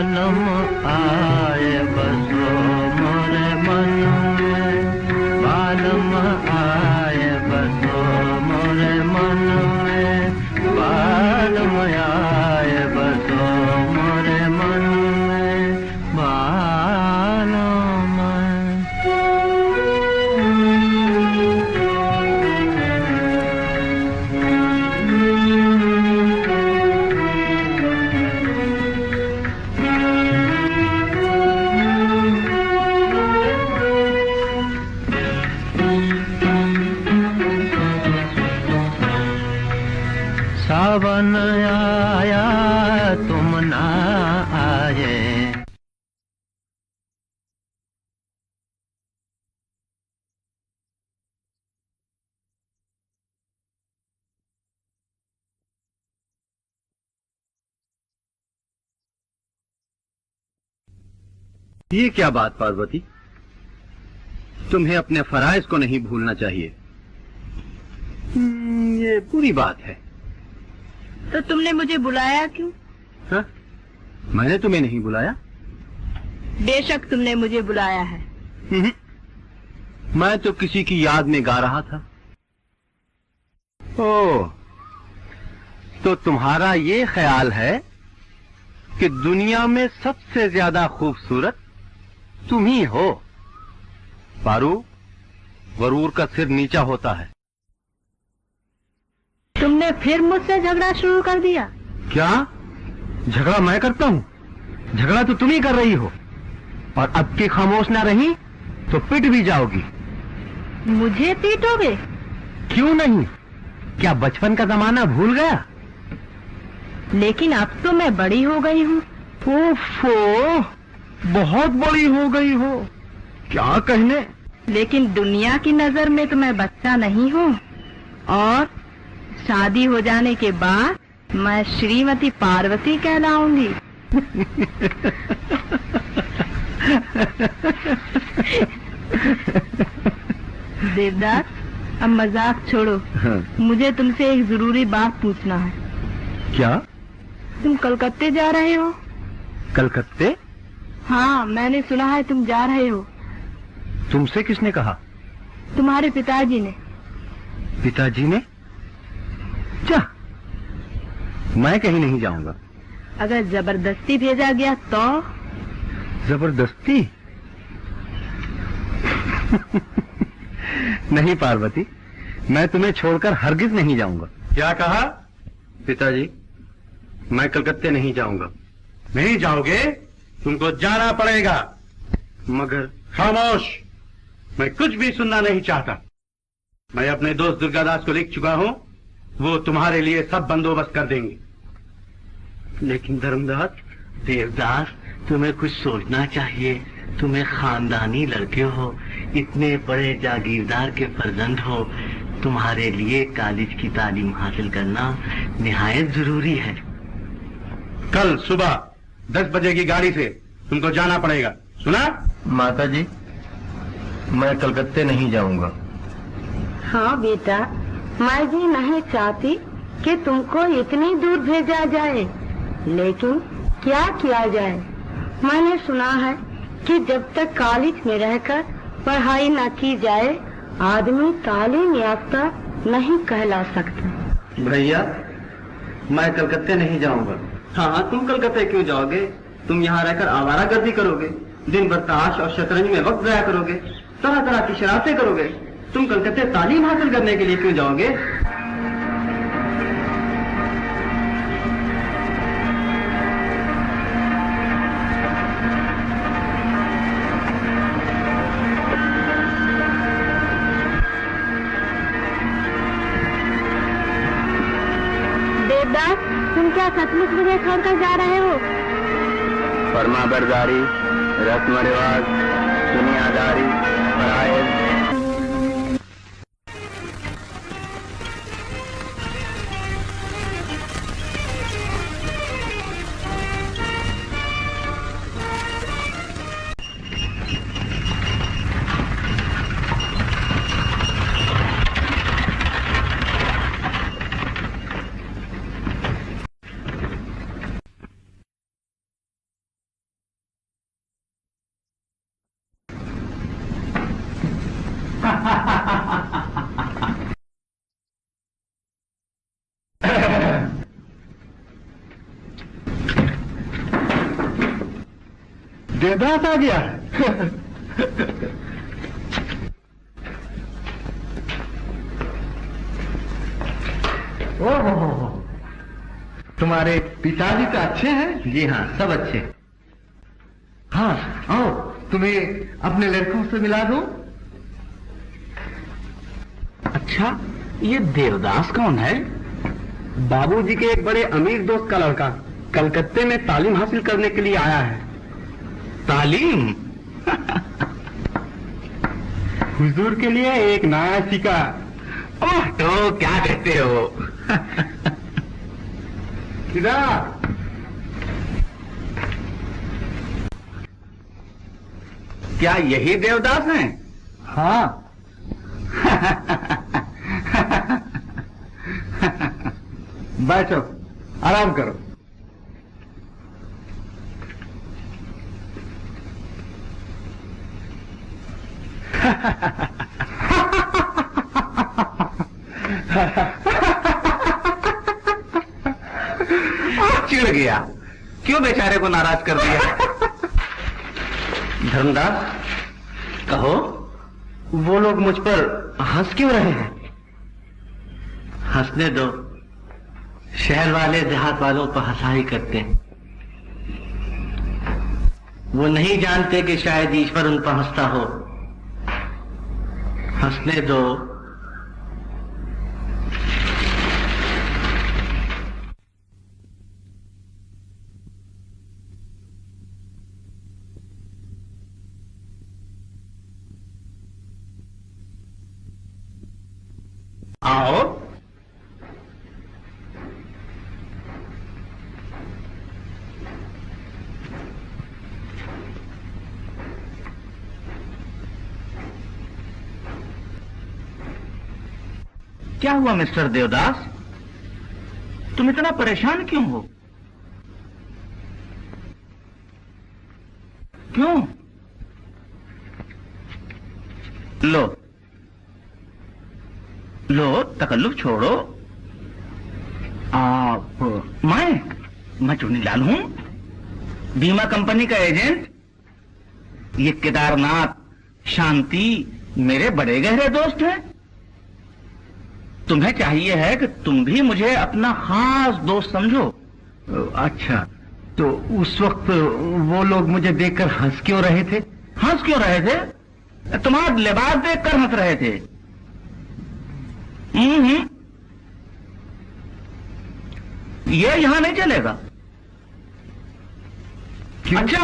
बालम आए बसो मोरे मन में, बालम आए बसो मोरे मन में, बालम आए बसो मोरे मन में, बालम। सावन आया तुम ना आए, ये क्या बात पार्वती, तुम्हें अपने फराइज को नहीं भूलना चाहिए। ये बुरी बात है। तो तुमने मुझे बुलाया क्यों? हा? मैंने तुम्हें नहीं बुलाया। बेशक तुमने मुझे बुलाया है। मैं तो किसी की याद में गा रहा था। ओह, तो तुम्हारा ये ख्याल है कि दुनिया में सबसे ज्यादा खूबसूरत तुम ही हो। पारू, गरूर का सिर नीचा होता है। तुमने फिर मुझसे झगड़ा शुरू कर दिया। क्या झगड़ा मैं करता हूँ? झगड़ा तो तुम ही कर रही हो, और अब की खामोश ना रही तो पिट भी जाओगी। मुझे पीटोगे? क्यों नहीं, क्या बचपन का जमाना भूल गया? लेकिन अब तो मैं बड़ी हो गई हूँ। ओफो, बहुत बड़ी हो गई हो। क्या कहने? लेकिन दुनिया की नजर में तो मैं बच्चा नहीं हूँ, और शादी हो जाने के बाद मैं श्रीमती पार्वती कहलाऊंगी। देवदास, अब मजाक छोड़ो। मुझे तुमसे एक जरूरी बात पूछना है। क्या? तुम कलकत्ते जा रहे हो? कलकत्ते? हाँ, मैंने सुना है तुम जा रहे हो। तुमसे किसने कहा? तुम्हारे पिताजी ने। पिताजी ने? जा, मैं कहीं नहीं जाऊंगा। अगर जबरदस्ती भेजा गया तो? जबरदस्ती? नहीं पार्वती, मैं तुम्हें छोड़कर हरगिज नहीं जाऊंगा। क्या कहा? पिताजी, मैं कलकत्ते नहीं जाऊंगा। नहीं जाओगे? तुमको जाना पड़ेगा। मगर खामोश, मैं कुछ भी सुनना नहीं चाहता। मैं अपने दोस्त दुर्गादास को लिख चुका हूँ, वो तुम्हारे लिए सब बंदोबस्त कर देंगे। लेकिन धर्मदास, देवदास, तुम्हें कुछ सोचना चाहिए। तुम्हें खानदानी लड़के हो, इतने बड़े जागीरदार के फर्जंद हो, तुम्हारे लिए कॉलेज की तालीम हासिल करना निहायत जरूरी है। कल सुबह 10 बजे की गाड़ी से तुमको जाना पड़ेगा, सुना? माता जी, मैं कलकत्ते नहीं जाऊंगा। हाँ बेटा, मैं भी नहीं चाहती कि तुमको इतनी दूर भेजा जाए, लेकिन क्या किया जाए। मैंने सुना है कि जब तक कॉलेज में रहकर पढ़ाई न की जाए, आदमी तालीम याफ्ता नहीं कहला सकता। भैया, मैं कलकत्ते नहीं जाऊंगा। हाँ, तुम कलकत्ते क्यों जाओगे? तुम यहाँ रहकर आवारागर्दी करोगे, दिन भर ताश और शतरंज में वक्त जाया करोगे, तरह तरह की शरारतें करोगे। तुम कलकत्ते तालीम हासिल करने के लिए क्यों जाओगे? देवदास, तुम क्या सचमुच मुझे छोड़कर जा रहे हो? फरमा बरदारी, रस्म रिवाज, दुनियादारी, फराइज, देवदास आ गया है। ओहो, तुम्हारे पिताजी तो अच्छे हैं? जी हाँ, सब अच्छे। हाँ, आओ तुम्हें अपने लड़कों से मिला दूं। अच्छा, ये देवदास कौन है? बाबूजी के एक बड़े अमीर दोस्त का लड़का, कलकत्ते में तालीम हासिल करने के लिए आया है। तालीम? हुजूर के लिए एक नया सिक्का। ओह, तो क्या कहते हो? इधर क्या यही देवदास हैं? हाँ। बैठो, आराम करो। चिढ़ गया। क्यों बेचारे को नाराज कर दिया? धर्मदास, कहो। वो लोग मुझ पर हंस क्यों रहे हैं? हंसने दो, शहर वाले देहात वालों पर हंसा ही करते हैं। वो नहीं जानते कि शायद ईश्वर उन पर हंसता हो। हंसने दो। आओ। क्या हुआ मिस्टर देवदास? तुम इतना परेशान क्यों हो? क्यों? लो लो, तकल्लुफ छोड़ो। आप? मैं चुन्नीलाल हूं, बीमा कंपनी का एजेंट। ये केदारनाथ, शांति मेरे बड़े गहरे दोस्त हैं। तुम्हें चाहिए है कि तुम भी मुझे अपना खास दोस्त समझो। अच्छा, तो उस वक्त वो लोग मुझे देखकर हंस क्यों रहे थे? हंस क्यों रहे थे? तुम्हारा लिबास देखकर हंस रहे थे। ये यहां नहीं चलेगा। क्यों? अच्छा,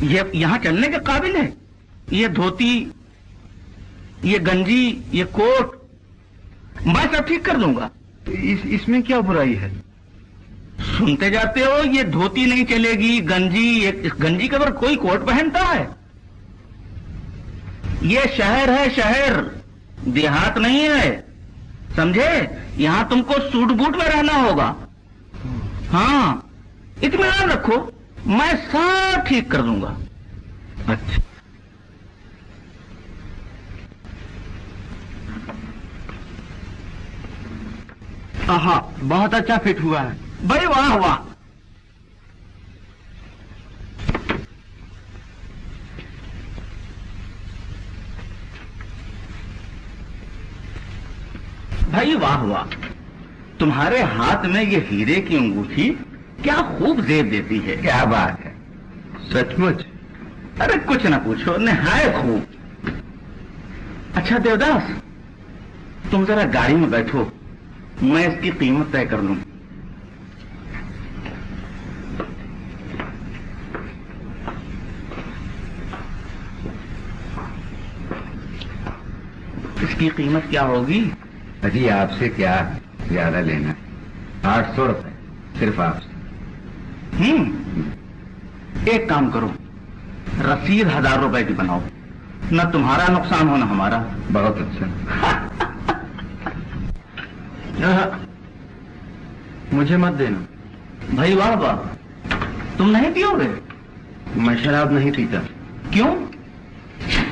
ये यहां चलने के काबिल है। ये धोती, ये गंजी, ये कोट मैं सब ठीक कर दूंगा। इसमें क्या बुराई है? सुनते जाते हो, ये धोती नहीं चलेगी, गंजी, गंजी के ऊपर कोई कोट पहनता है? ये शहर है, शहर, देहात नहीं है, समझे? यहां तुमको सूट बूट में रहना होगा। हाँ, इत्मीनान रखो, मैं सब ठीक कर दूंगा। अच्छा, हाँ, बहुत अच्छा फिट हुआ है। भाई वाह वाह। भाई वाह वाह, तुम्हारे हाथ में ये हीरे की अंगूठी क्या खूब जेब देती है। क्या बात है, सचमुच? अरे कुछ ना पूछो, निहायत खूब। अच्छा देवदास, तुम जरा गाड़ी में बैठो, मैं इसकी कीमत तय कर लूं। इसकी कीमत क्या होगी? अजी आपसे क्या ज्यादा लेना, 800 रुपए सिर्फ आपसे। एक काम करो, रसीद 1000 रुपए की बनाओ, न तुम्हारा नुकसान हो न हमारा। बहुत अच्छा। मुझे मत देना। भाई वाह वाह, तुम नहीं पियोगे? मैं शराब नहीं पीता। क्यों?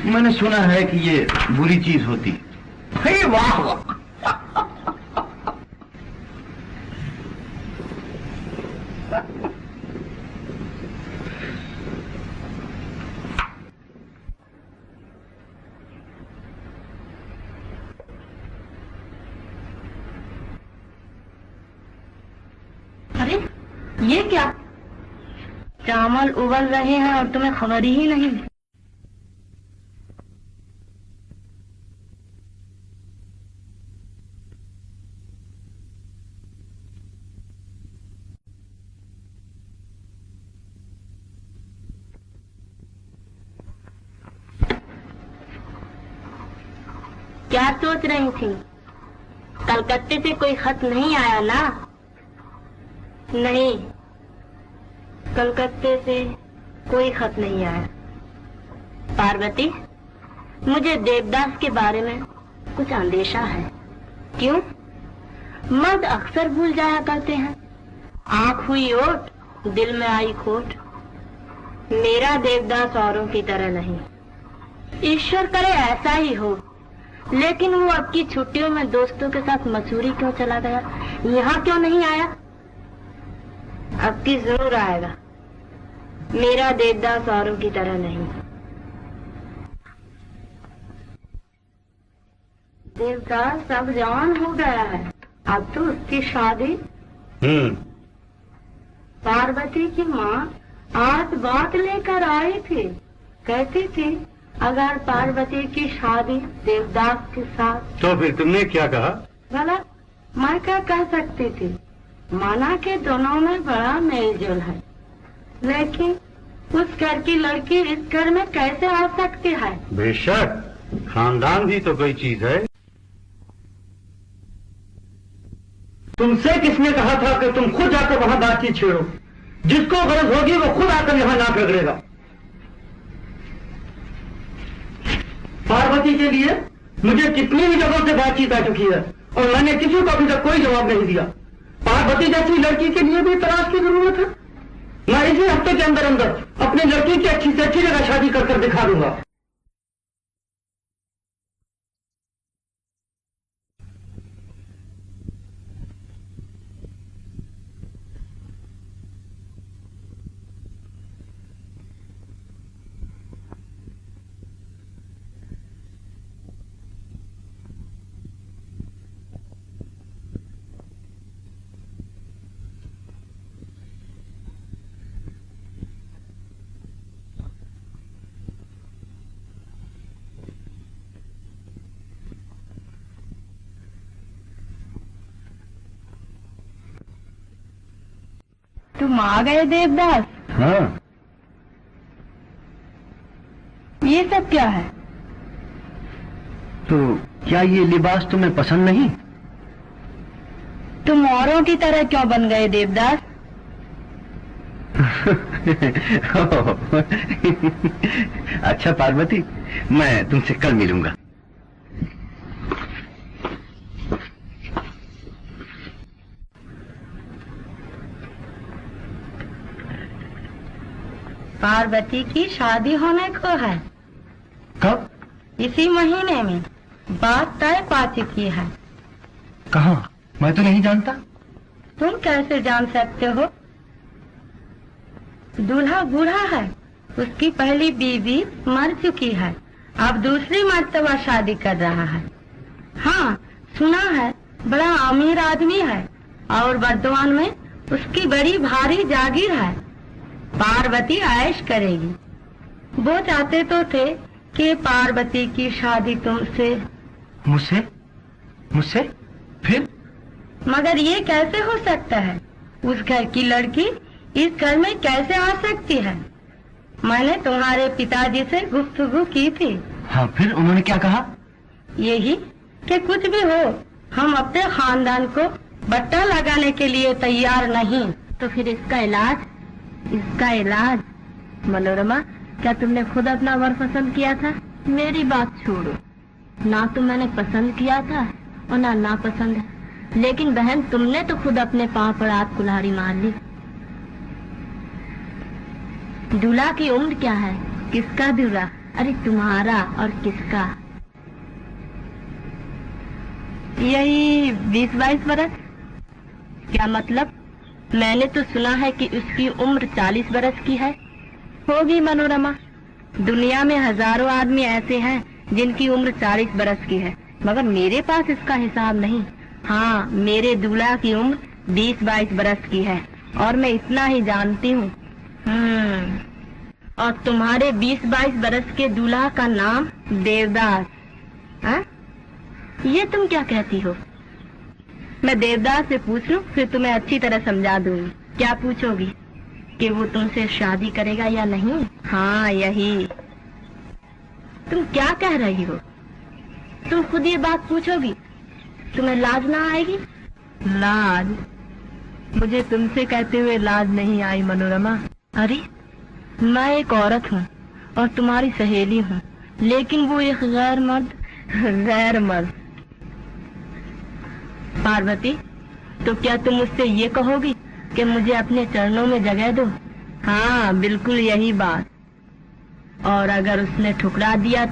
मैंने सुना है कि ये बुरी चीज होती। भाई वाह वाह। ये क्या? चावल उबल रहे हैं और तुम्हें खबर ही नहीं। क्या सोच रही थी? कलकत्ते से कोई खत नहीं आया ना? नहीं, कलकत्ते से कोई खत नहीं आया। पार्वती, मुझे देवदास के बारे में कुछ अंदेशा है। क्यों? मर्द अक्सर भूल जाया करते हैं। आंख हुई ओट, दिल में आई खोट। मेरा देवदास औरों की तरह नहीं। ईश्वर करे ऐसा ही हो। लेकिन वो अब की छुट्टियों में दोस्तों के साथ मसूरी क्यों चला गया? यहाँ क्यों नहीं आया? अब की जरूर आएगा। मेरा देवदास औरों की तरह नहीं। देवदास अब जवान हो गया है। अब तो उसकी शादी। पार्वती की माँ आज बात लेकर आई थी। कहती थी अगर पार्वती की शादी देवदास के साथ। तो फिर तुमने क्या कहा? गलत, मैं क्या कह सकती थी? माना कि दोनों में बड़ा मेलजोल है, लेकिन उस घर की लड़की इस घर में कैसे आ सकती है? बेशक, खानदान भी तो कोई चीज है। तुमसे किसने कहा था कि तुम खुद जाकर वहां बातचीत छेड़ो? जिसको गरज होगी वो खुद आकर यहाँ नाक रगड़ेगा। पार्वती के लिए मुझे कितनी भी जगहों से बातचीत आ चुकी है और मैंने किसी को अभी तक कोई जवाब नहीं दिया। पार्वती जैसी लड़की के लिए भी तलाश की जरूरत है। मैं इसी हफ्ते के अंदर अंदर अपनी लड़की की अच्छी से अच्छी जगह शादी कर दिखा दूंगा। तुम आ गए देवदास? हाँ। ये सब क्या है? तो क्या ये लिबास तुम्हें पसंद नहीं? तुम औरों की तरह क्यों बन गए देवदास? अच्छा पार्वती, मैं तुमसे कल मिलूंगा। पार्वती की शादी होने को है। कब? इसी महीने में। बात तय पा चुकी है। कहाँ? मैं तो नहीं जानता। तुम कैसे जान सकते हो? दूल्हा बूढ़ा है, उसकी पहली बीवी मर चुकी है, अब दूसरी मर्तबा शादी कर रहा है। हाँ, सुना है बड़ा अमीर आदमी है और वर्तमान में उसकी बड़ी भारी जागीर है। पार्वती ऐश करेगी। वो चाहते तो थे कि पार्वती की शादी तुमसे। मुझसे? मुझसे? फिर? मगर ये कैसे हो सकता है? उस घर की लड़की इस घर में कैसे आ सकती है? मैंने तुम्हारे पिताजी से गुफ्तगू की थी। हाँ, फिर उन्होंने क्या कहा? यही कि कुछ भी हो, हम अपने खानदान को बट्टा लगाने के लिए तैयार नहीं। तो फिर इसका इलाज? इसका इलाज? मनोरमा, क्या तुमने खुद अपना वर पसंद किया था? मेरी बात छोड़ो, ना तो मैंने पसंद किया था और ना नापसंद है। लेकिन बहन, तुमने तो खुद अपने पांव पर हाथ कुल्हाड़ी मार ली। दूल्हा की उम्र क्या है? किसका दूल्हा? अरे तुम्हारा और किसका? यही 20-22 बरस। क्या मतलब? मैंने तो सुना है कि उसकी उम्र 40 बरस की है। होगी मनोरमा, दुनिया में हजारों आदमी ऐसे हैं जिनकी उम्र 40 बरस की है, मगर मेरे पास इसका हिसाब नहीं। हाँ, मेरे दूल्हा की उम्र 20-22 बरस की है और मैं इतना ही जानती हूँ। और तुम्हारे 20-22 बरस के दूल्हा का नाम देवदास। हाँ? ये तुम क्या कहती हो? मैं देवदास से पूछ लूं, फिर तुम्हें अच्छी तरह समझा दूंगी। क्या पूछोगी? कि वो तुमसे शादी करेगा या नहीं? हाँ, यही। तुम क्या कह रही हो? तुम खुद ये बात पूछोगी? तुम्हें लाज ना आएगी? लाज? मुझे तुमसे कहते हुए लाज नहीं आई मनोरमा। अरे, मैं एक औरत हूँ और तुम्हारी सहेली हूँ, लेकिन वो एक गैर मर्द। पार्वती, तो क्या तुम मुझसे ये कहोगी कि मुझे अपने चरणों में जगह दो? हाँ, बिल्कुल यही बात। और अगर उसने ठुकरा दिया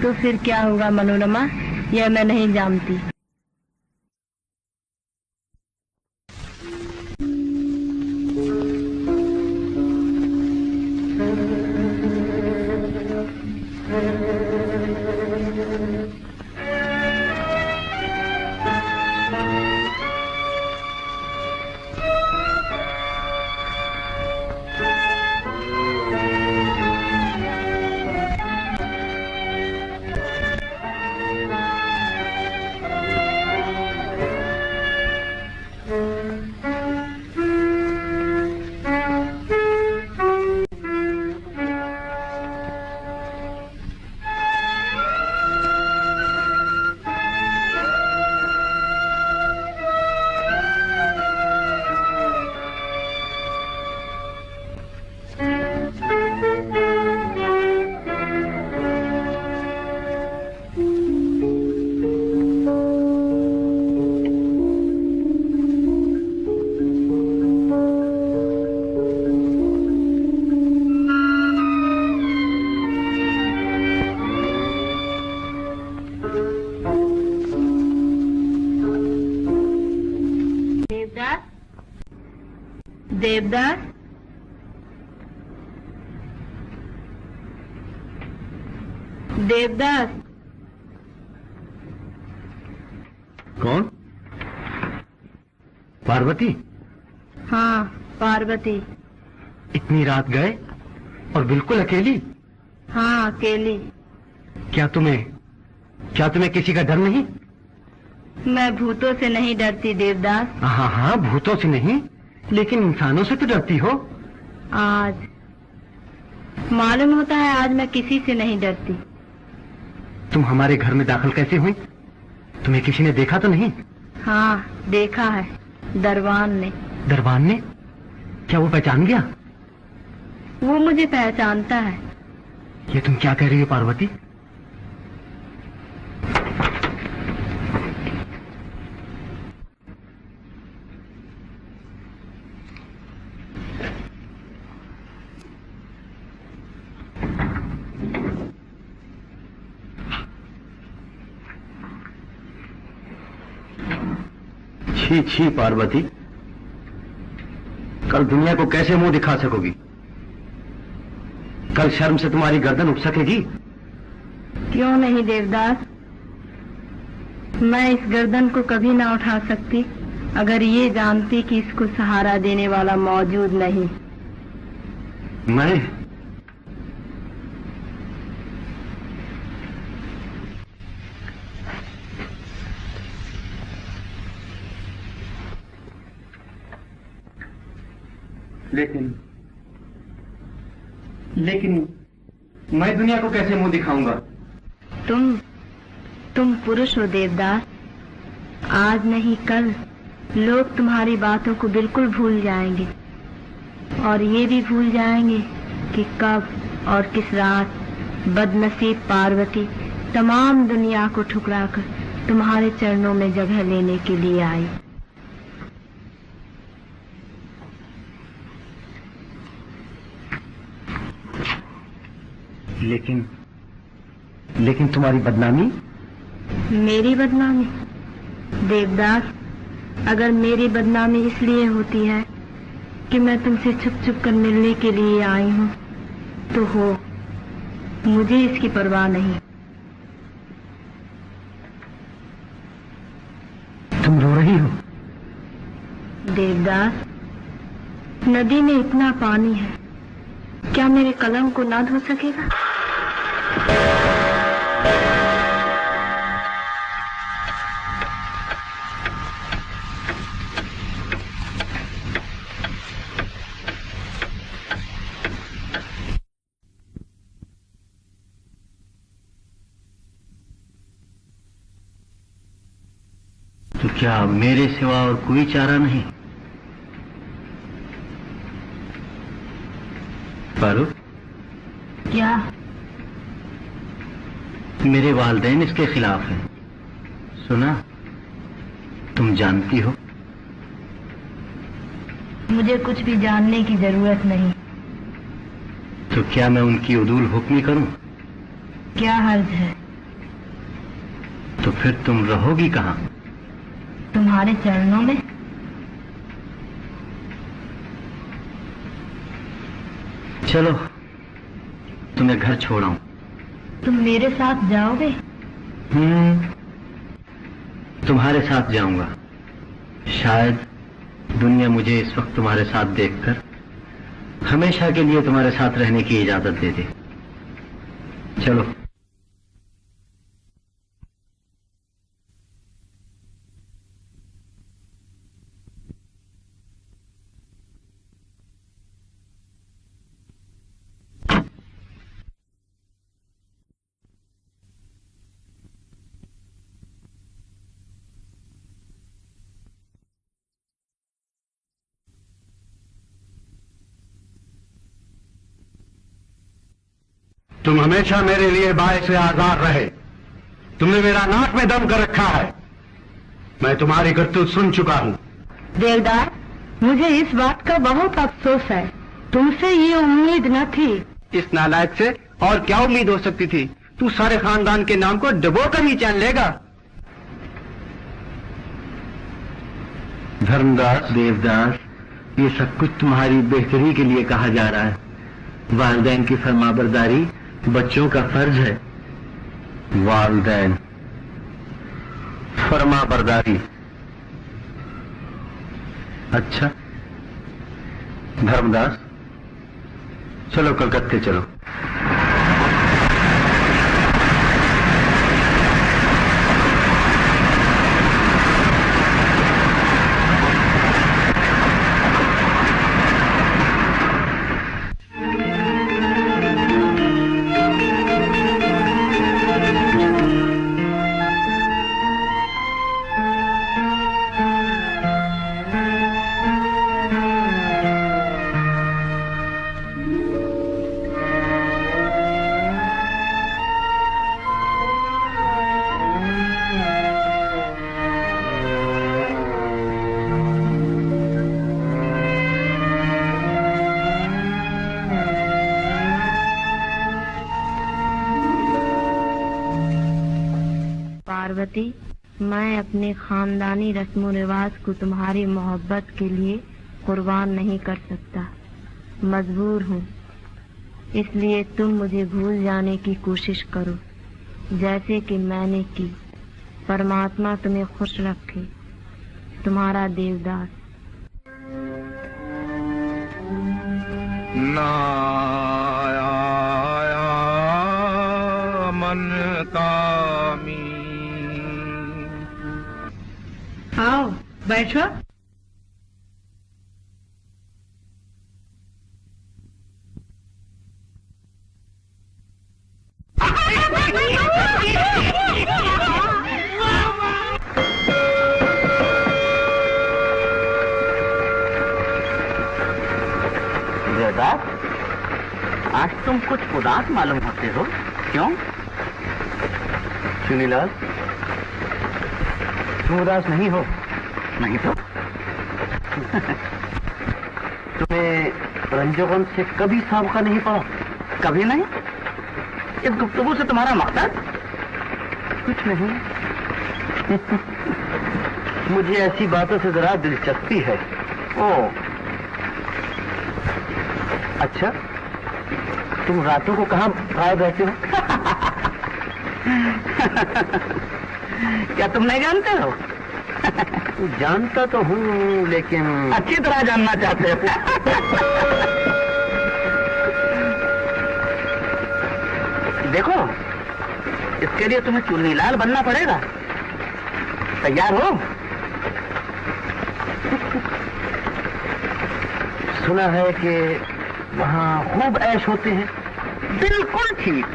तो फिर क्या होगा मनोरमा? यह मैं नहीं जानती। देवदास, देवदास। कौन? पार्वती? हाँ, पार्वती। इतनी रात गए और बिल्कुल अकेली? हाँ, अकेली। क्या तुम्हें किसी का डर नहीं? मैं भूतों से नहीं डरती देवदास। हाँ, भूतों से नहीं, लेकिन इंसानों से तो डरती हो। आज मालूम होता है, आज मैं किसी से नहीं डरती। तुम हमारे घर में दाखिल कैसे हुई? तुम्हें किसी ने देखा तो नहीं? हाँ, देखा है, दरबान ने। दरबान ने? क्या वो पहचान गया? वो मुझे पहचानता है। ये तुम क्या कह रही हो पार्वती? छी पार्वती, कल दुनिया को कैसे मुंह दिखा सकोगी? कल शर्म से तुम्हारी गर्दन उठ सकेगी? क्यों नहीं देवदास, मैं इस गर्दन को कभी ना उठा सकती अगर ये जानती कि इसको सहारा देने वाला मौजूद नहीं। मैं? लेकिन मैं दुनिया को कैसे मुंह दिखाऊंगा? तुम पुरुष हो देवदास। आज नहीं कल लोग तुम्हारी बातों को बिल्कुल भूल जाएंगे, और ये भी भूल जाएंगे कि कब और किस रात बदनसीब पार्वती तमाम दुनिया को ठुकराकर तुम्हारे चरणों में जगह लेने के लिए आई। लेकिन तुम्हारी बदनामी? मेरी बदनामी? देवदास, अगर मेरी बदनामी इसलिए होती है कि मैं तुमसे छुप छुप कर मिलने के लिए आई हूँ, तो हो, मुझे इसकी परवाह नहीं। तुम रो रही हो? देवदास, नदी में इतना पानी है, क्या मेरे कलम को ना धो सकेगा? तो क्या मेरे सिवा और कोई चारा नहीं? पारो, क्या? मेरे वालिदैन इसके खिलाफ हैं। सुना? तुम जानती हो? मुझे कुछ भी जानने की जरूरत नहीं। तो क्या मैं उनकी उदूल हुक्मी करूं? क्या हर्ज है? तो फिर तुम रहोगी कहां? तुम्हारे चरणों में। चलो, तुम्हें घर छोड़ाऊं। तुम मेरे साथ जाओगे? तुम्हारे साथ जाऊंगा। शायद दुनिया मुझे इस वक्त तुम्हारे साथ देखकर हमेशा के लिए तुम्हारे साथ रहने की इजाजत दे दे। चलो। तुम हमेशा मेरे लिए बाइस आज़ार रहे। तुमने मेरा नाक में दम कर रखा है। मैं तुम्हारी करतूत सुन चुका हूं। देवदार, मुझे इस बात का बहुत अफसोस है। तुमसे ये उम्मीद न थी। इस नालायक से और क्या उम्मीद हो सकती थी? तू सारे खानदान के नाम को डुबो कर ही जान लेगा। धर्मदास, देवदास, ये सब कुछ तुम्हारी बेहतरी के लिए कहा जा रहा है। वालिदैन की फरमाबरदारी बच्चों का फर्ज है। वालिदैन, फरमाबरदारी। अच्छा धर्मदास, चलो कलकत्ते चलो। पार्वती, मैं अपने खानदानी रस्म रिवाज को तुम्हारी मोहब्बत के लिए कुर्बान नहीं कर सकता। मजबूर हूँ। इसलिए तुम मुझे भूल जाने की कोशिश करो, जैसे कि मैंने की। परमात्मा तुम्हें खुश रखे। तुम्हारा देवदास। आया मन कामी। आओ बैठो। देवदास, आज तुम कुछ उदास मालूम होते हो, क्यों? चुनीलाल, तुम उदास नहीं हो? नहीं तो? तुम्हें रंजोगन से कभी साबका नहीं पड़ा? कभी नहीं? इस गुफ्तगू से तुम्हारा मकसद? कुछ नहीं। मुझे ऐसी बातों से जरा दिलचस्पी है। ओ, अच्छा, तुम रातों को कहाँ गायब रहते हो? क्या तुम नहीं जानते हो? जानता तो हूँ लेकिन अच्छी तरह जानना चाहते हो। देखो, इसके लिए तुम्हें चुन्नीलाल बनना पड़ेगा। तैयार हो? सुना है कि वहाँ खूब ऐश होते हैं। बिल्कुल ठीक।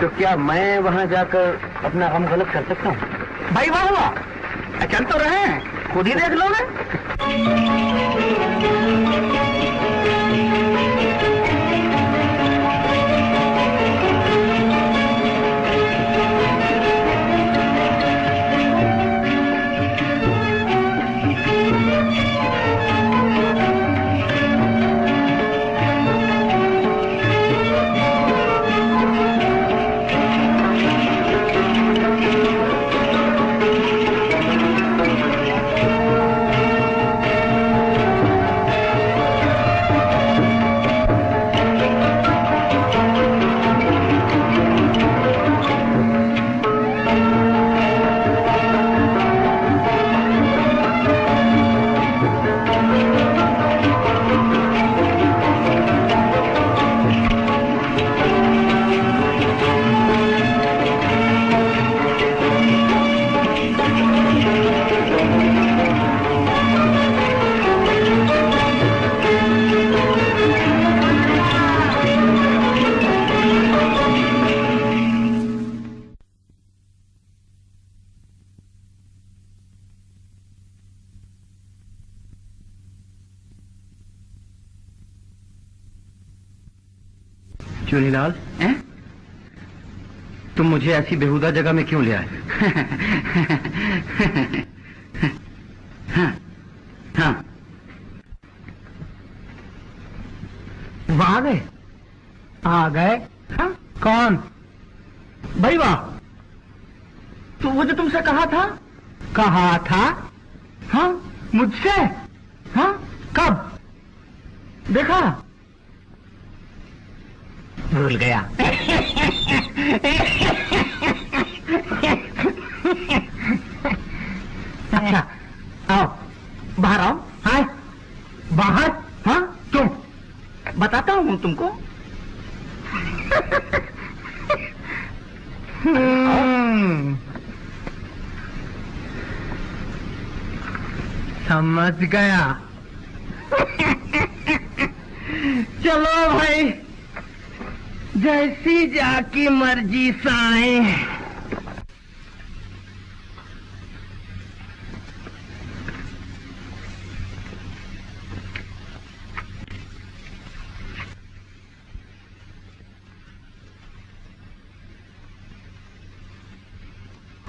तो क्या मैं वहाँ जाकर अपना गम गलत कर सकता हूँ? भाई वाह हुआ, चल तो रहे हैं, खुद ही देख लोगे। चुनीलाल, तुम मुझे ऐसी बेहुदा जगह में क्यों ले आए? हाँ, वो आ गए? आ गए? हाँ? कौन? भाई वाह, तो वो जो तुमसे कहा था? कहा था? हाँ, मुझसे? हाँ, कब? देखा? भूल गया। अच्छा, आओ, बाहर आओ। हाँ, बाहर? हाँ, क्यों? बताता हूँ तुमको। समझ गया। चलो भाई, जैसी जाकी मर्जी साए।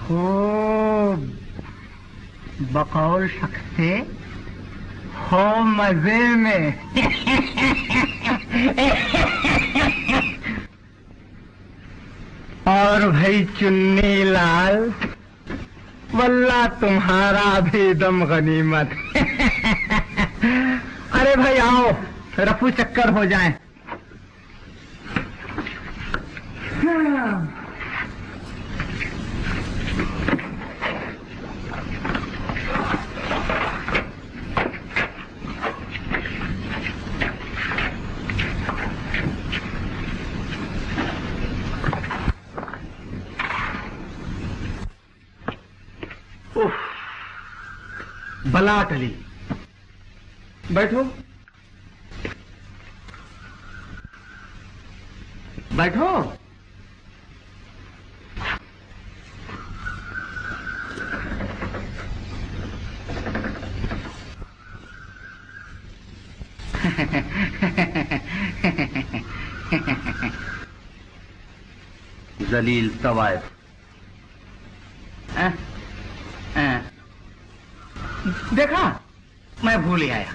हो बकौल शख्स से हो मजे में। और भाई चुन्नी लाल, वल्ला तुम्हारा भी दम गनीमत। अरे भाई आओ, रफू चक्कर हो जाए। बला टली। बैठो बैठो। जलील तवायफ। देखा, मैं भूल ही आया।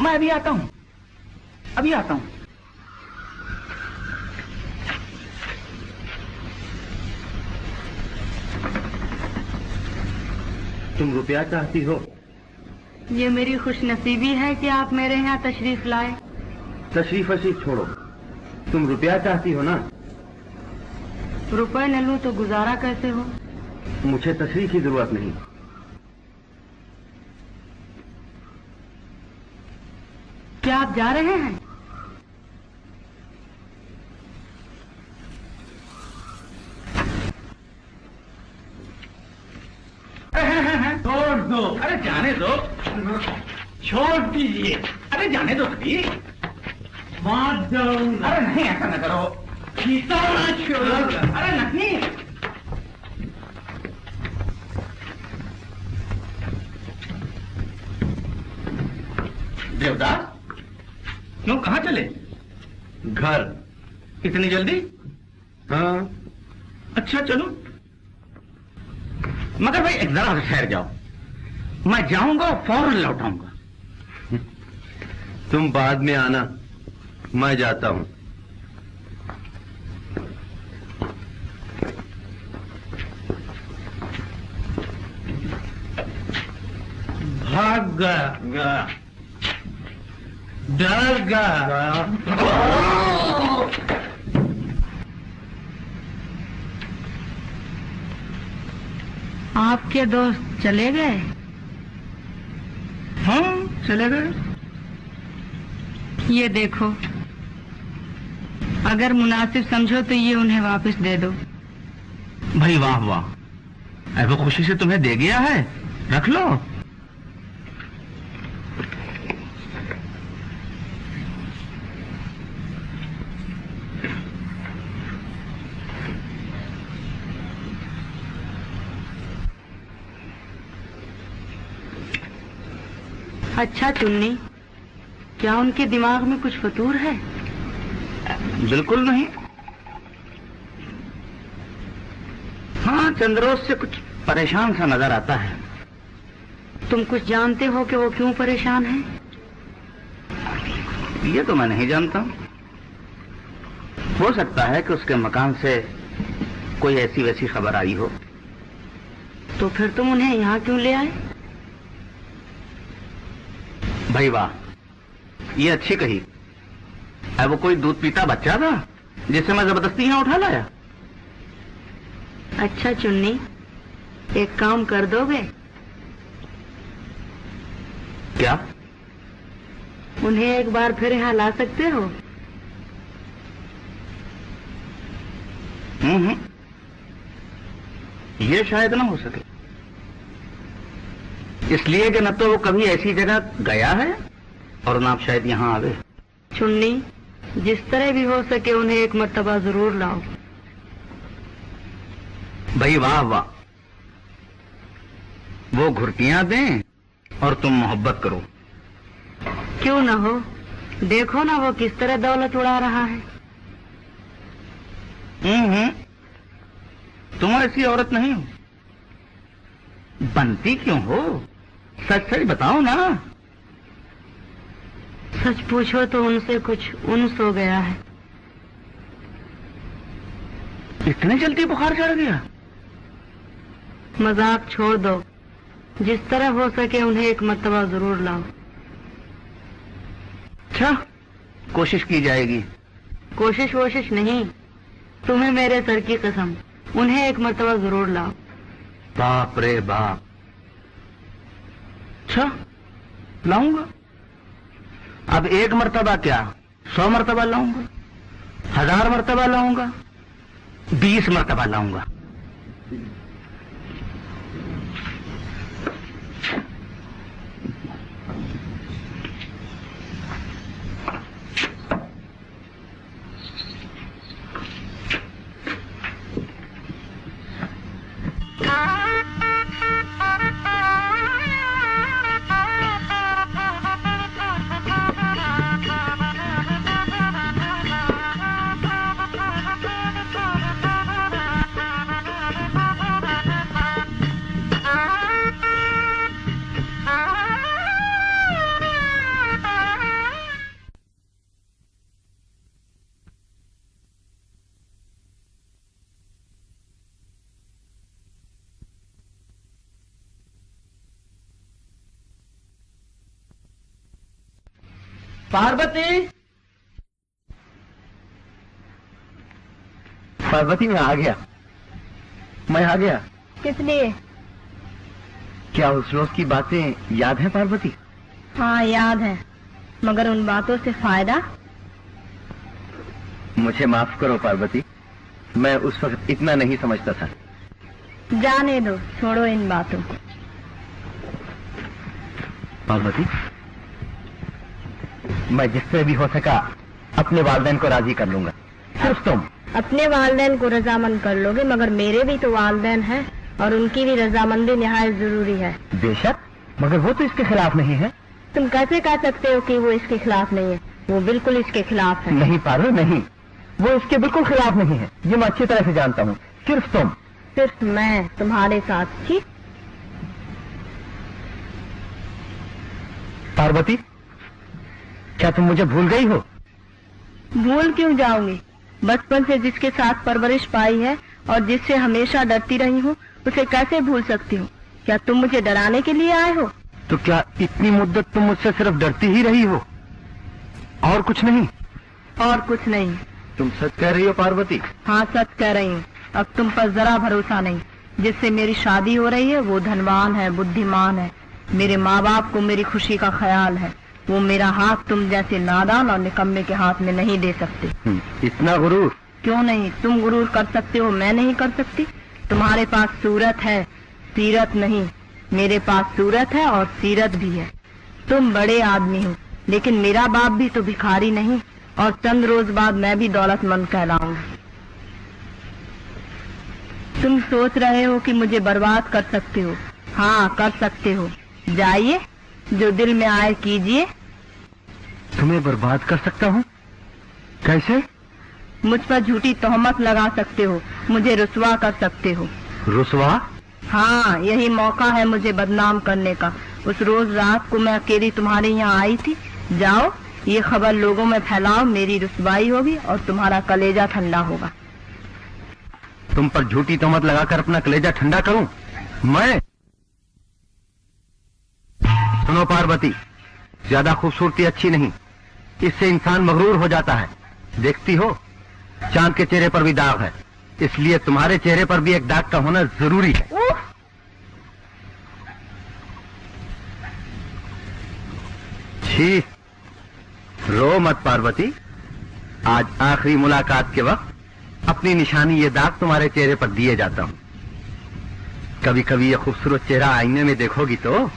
मैं अभी आता हूँ, तुम रुपया चाहती हो? ये मेरी खुशनसीबी है कि आप मेरे यहाँ तशरीफ लाए। तशरीफ वशीफ छोड़ो, तुम रुपया चाहती हो ना? रुपए न लूं तो गुजारा कैसे हो? मुझे तशरीह की जरूरत नहीं। क्या आप जा रहे हैं? छोड़ दो, अरे जाने दो, छोड़ दीजिए, अरे जाने दो कभी। मार जाऊंगा। अरे नहीं, ऐसा न करो। छोड़ो, अरे नहीं। देवदास, क्यों, कहाँ चले? घर। इतनी जल्दी? हाँ। अच्छा चलो, मगर भाई एक जरा ठहर जाओ, मैं जाऊंगा और फौरन लौटाऊंगा। तुम बाद में आना, मैं जाता हूं। भाग गया, डर गया। आपके दोस्त चले गए? हाँ, चले गए। ये देखो, अगर मुनासिब समझो तो ये उन्हें वापस दे दो। भाई वाह वाह, अरे वो खुशी से तुम्हें दे गया है, रख लो। अच्छा चुन्नी, क्या उनके दिमाग में कुछ फतूर है? बिल्कुल नहीं। हाँ, चंद्रोस से कुछ परेशान सा नजर आता है। तुम कुछ जानते हो कि वो क्यों परेशान है? ये तो मैं नहीं जानता। हो सकता है कि उसके मकान से कोई ऐसी वैसी खबर आई हो। तो फिर तुम उन्हें यहाँ क्यों ले आए? भाई वाह, ये अच्छी कही। है वो कोई दूध पीता बच्चा था जिसे मैं जबरदस्ती यहाँ उठा लाया? अच्छा चुन्नी, एक काम कर दोगे? क्या? उन्हें एक बार फिर यहाँ ला सकते हो? ये शायद ना हो सके, इसलिए कि न तो वो कभी ऐसी जगह गया है और न आप शायद यहाँ आ गए। चुन्नी, जिस तरह भी हो सके उन्हें एक मर्तबा जरूर लाओ। भाई वाह वाह, वो घुर्तियां दें और तुम मोहब्बत करो। क्यों ना हो, देखो ना वो किस तरह दौलत उड़ा रहा है। तुम ऐसी औरत नहीं हो, बनती क्यों हो? सच सच बताओ ना। सच पूछो तो उनसे कुछ उन्स हो गया है। इतने जल्दी बुखार चढ़ गया? मजाक छोड़ दो, जिस तरह हो सके उन्हें एक मर्तबा जरूर लाओ। अच्छा, कोशिश की जाएगी। कोशिश वोशिश नहीं, तुम्हें मेरे सर की कसम, उन्हें एक मर्तबा जरूर लाओ। बाप रे बाप। अच्छा, लाऊंगा। अब एक मर्तबा क्या, 100 मर्तबा लाऊंगा, 1000 मर्तबा लाऊंगा, 20 मर्तबा लाऊंगा। पार्वती, पार्वती मैं आ गया, मैं आ गया। किस लिए? क्या उस रोज की बातें याद हैं पार्वती? हाँ याद है, मगर उन बातों से फायदा? मुझे माफ करो पार्वती, मैं उस वक्त इतना नहीं समझता था। जाने दो, छोड़ो इन बातों को। पार्वती, मैं जिससे भी हो सका अपने वालिदैन को राजी कर लूंगा। सिर्फ तुम। अपने वालिदैन को रजामंद कर लोगे, मगर मेरे भी तो वालिदैन हैं और उनकी भी रजामंदी निहायत जरूरी है। बेशक, मगर वो तो इसके खिलाफ नहीं है। तुम कैसे कह सकते हो कि वो इसके खिलाफ नहीं है? वो बिल्कुल इसके खिलाफ है। नहीं पारो, नहीं, वो इसके बिल्कुल खिलाफ नहीं है, ये मैं अच्छी तरह से जानता हूँ। सिर्फ तुम। सिर्फ मैं तुम्हारे साथ? ठीक। पार्वती, क्या तुम मुझे भूल गई हो? भूल क्यों जाऊंगी? बचपन से जिसके साथ परवरिश पाई है और जिससे हमेशा डरती रही हूँ, उसे कैसे भूल सकती हूँ? क्या तुम मुझे डराने के लिए आए हो? तो क्या इतनी मुद्दत तुम मुझसे सिर्फ डरती ही रही हो, और कुछ नहीं? और कुछ नहीं। तुम सच कह रही हो पार्वती? हाँ, सच कह रही हूँ। अब तुम पर जरा भरोसा नहीं। जिससे मेरी शादी हो रही है वो धनवान है, बुद्धिमान है। मेरे माँ बाप को मेरी खुशी का ख्याल है। वो मेरा हाथ तुम जैसे नादान और निकम्मे के हाथ में नहीं दे सकते। इतना गुरूर? क्यों नहीं, तुम गुरूर कर सकते हो, मैं नहीं कर सकती? तुम्हारे पास सूरत है, सीरत नहीं। मेरे पास सूरत है और सीरत भी है। तुम बड़े आदमी हो, लेकिन मेरा बाप भी तो भिखारी नहीं, और चंद रोज बाद मैं भी दौलतमंद कहलाऊंगी। तुम सोच रहे हो कि मुझे बर्बाद कर सकते हो। हाँ, कर सकते हो। जाइए, जो दिल में आए कीजिए। तुम्हें बर्बाद कर सकता हूँ? कैसे? मुझ पर झूठी तोहमत लगा सकते हो, मुझे रुसवा कर सकते हो। रुसवा? हाँ, यही मौका है मुझे बदनाम करने का। उस रोज रात को मैं अकेली तुम्हारे यहाँ आई थी। जाओ, ये खबर लोगों में फैलाओ, मेरी रुसवाई होगी और तुम्हारा कलेजा ठंडा होगा। तुम पर झूठी तोहमत लगाकर अपना कलेजा ठंडा करूं? मैं? सुनो पार्वती, ज्यादा खूबसूरती अच्छी नहीं, इससे इंसान मगरूर हो जाता है। देखती हो, चांद के चेहरे पर भी दाग है, इसलिए तुम्हारे चेहरे पर भी एक दाग का होना जरूरी है। छी, रो मत पार्वती। आज आखिरी मुलाकात के वक्त अपनी निशानी ये दाग तुम्हारे चेहरे पर दिए जाता हूं। कभी कभी ये खूबसूरत चेहरा आईने में देखोगी तो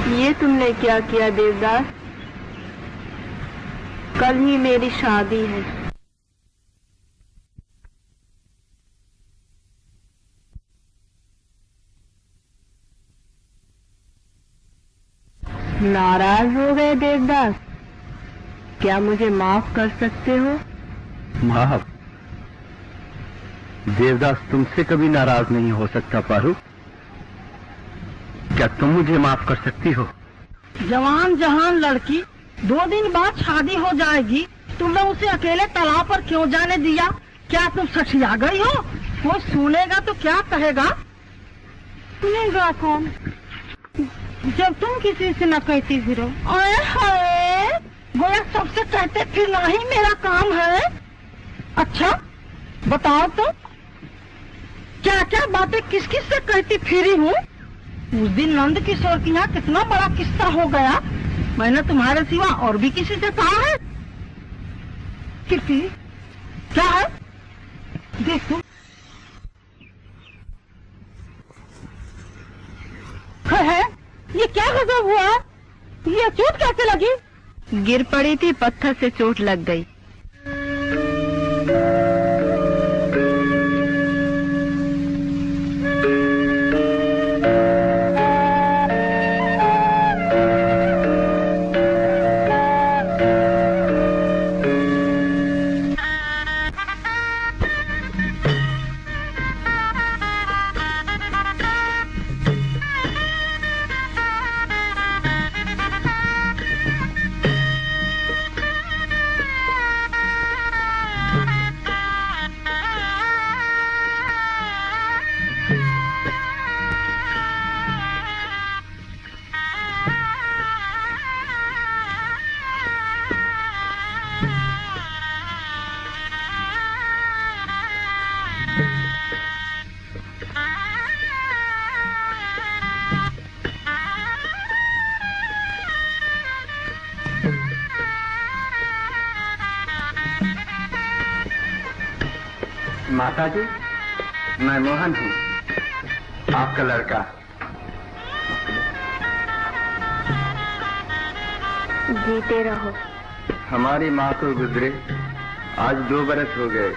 ये तुमने क्या किया देवदास? कल ही मेरी शादी है। नाराज हो गए देवदास? क्या मुझे माफ कर सकते हो? माफ? देवदास तुमसे कभी नाराज नहीं हो सकता पारू। क्या तुम मुझे माफ कर सकती हो? जवान जहान लड़की, 2 दिन बाद शादी हो जाएगी, तुमने उसे अकेले तालाब पर क्यों जाने दिया? क्या तुम सठिया गई हो? कोई सुनेगा तो क्या कहेगा? सुनेगा कौन, जब तुम किसी से न कहती फिरो। अरे हाय, गोया सबसे कहते फिरना ही मेरा काम है। अच्छा बताओ तो, क्या क्या बातें किस किस से कहती फिरी हूँ? उस दिन नंद किशोर के यहाँ कितना बड़ा किस्सा हो गया, मैंने तुम्हारे सिवा और भी किसी से कहा है? कीर्ति, क्या है? देख तुम। है, ये क्या गजब हुआ? ये चोट कैसे लगी? गिर पड़ी थी, पत्थर से चोट लग गई। माता जी, मैं मोहन हूँ, आपका लड़का। जीते रहो। हमारी माँ को गुजरे आज 2 बरस हो गए।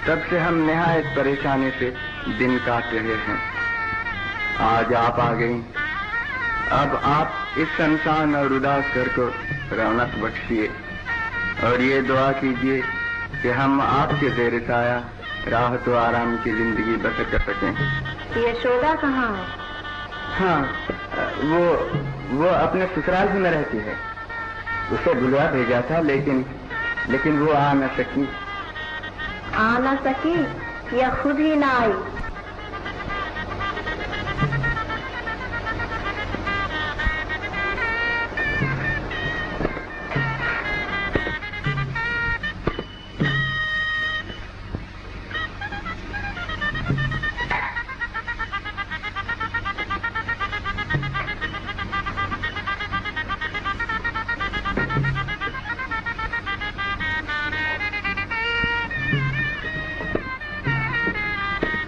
तब से हम निहायत परेशानी से दिन काट रहे हैं। आज आप आ गई। अब आप इस संसान और उदास घर को रौनक बख्शिए और ये दुआ कीजिए कि हम आपके ज़ेर साया राहत व आराम की जिंदगी बसर कर सकें। यशोदा कहाँ है? हाँ, वो अपने ससुराल में रहती है। उसे बुलवा भेजा था, लेकिन वो आ न सकी। आ न सकी या खुद ही ना आई?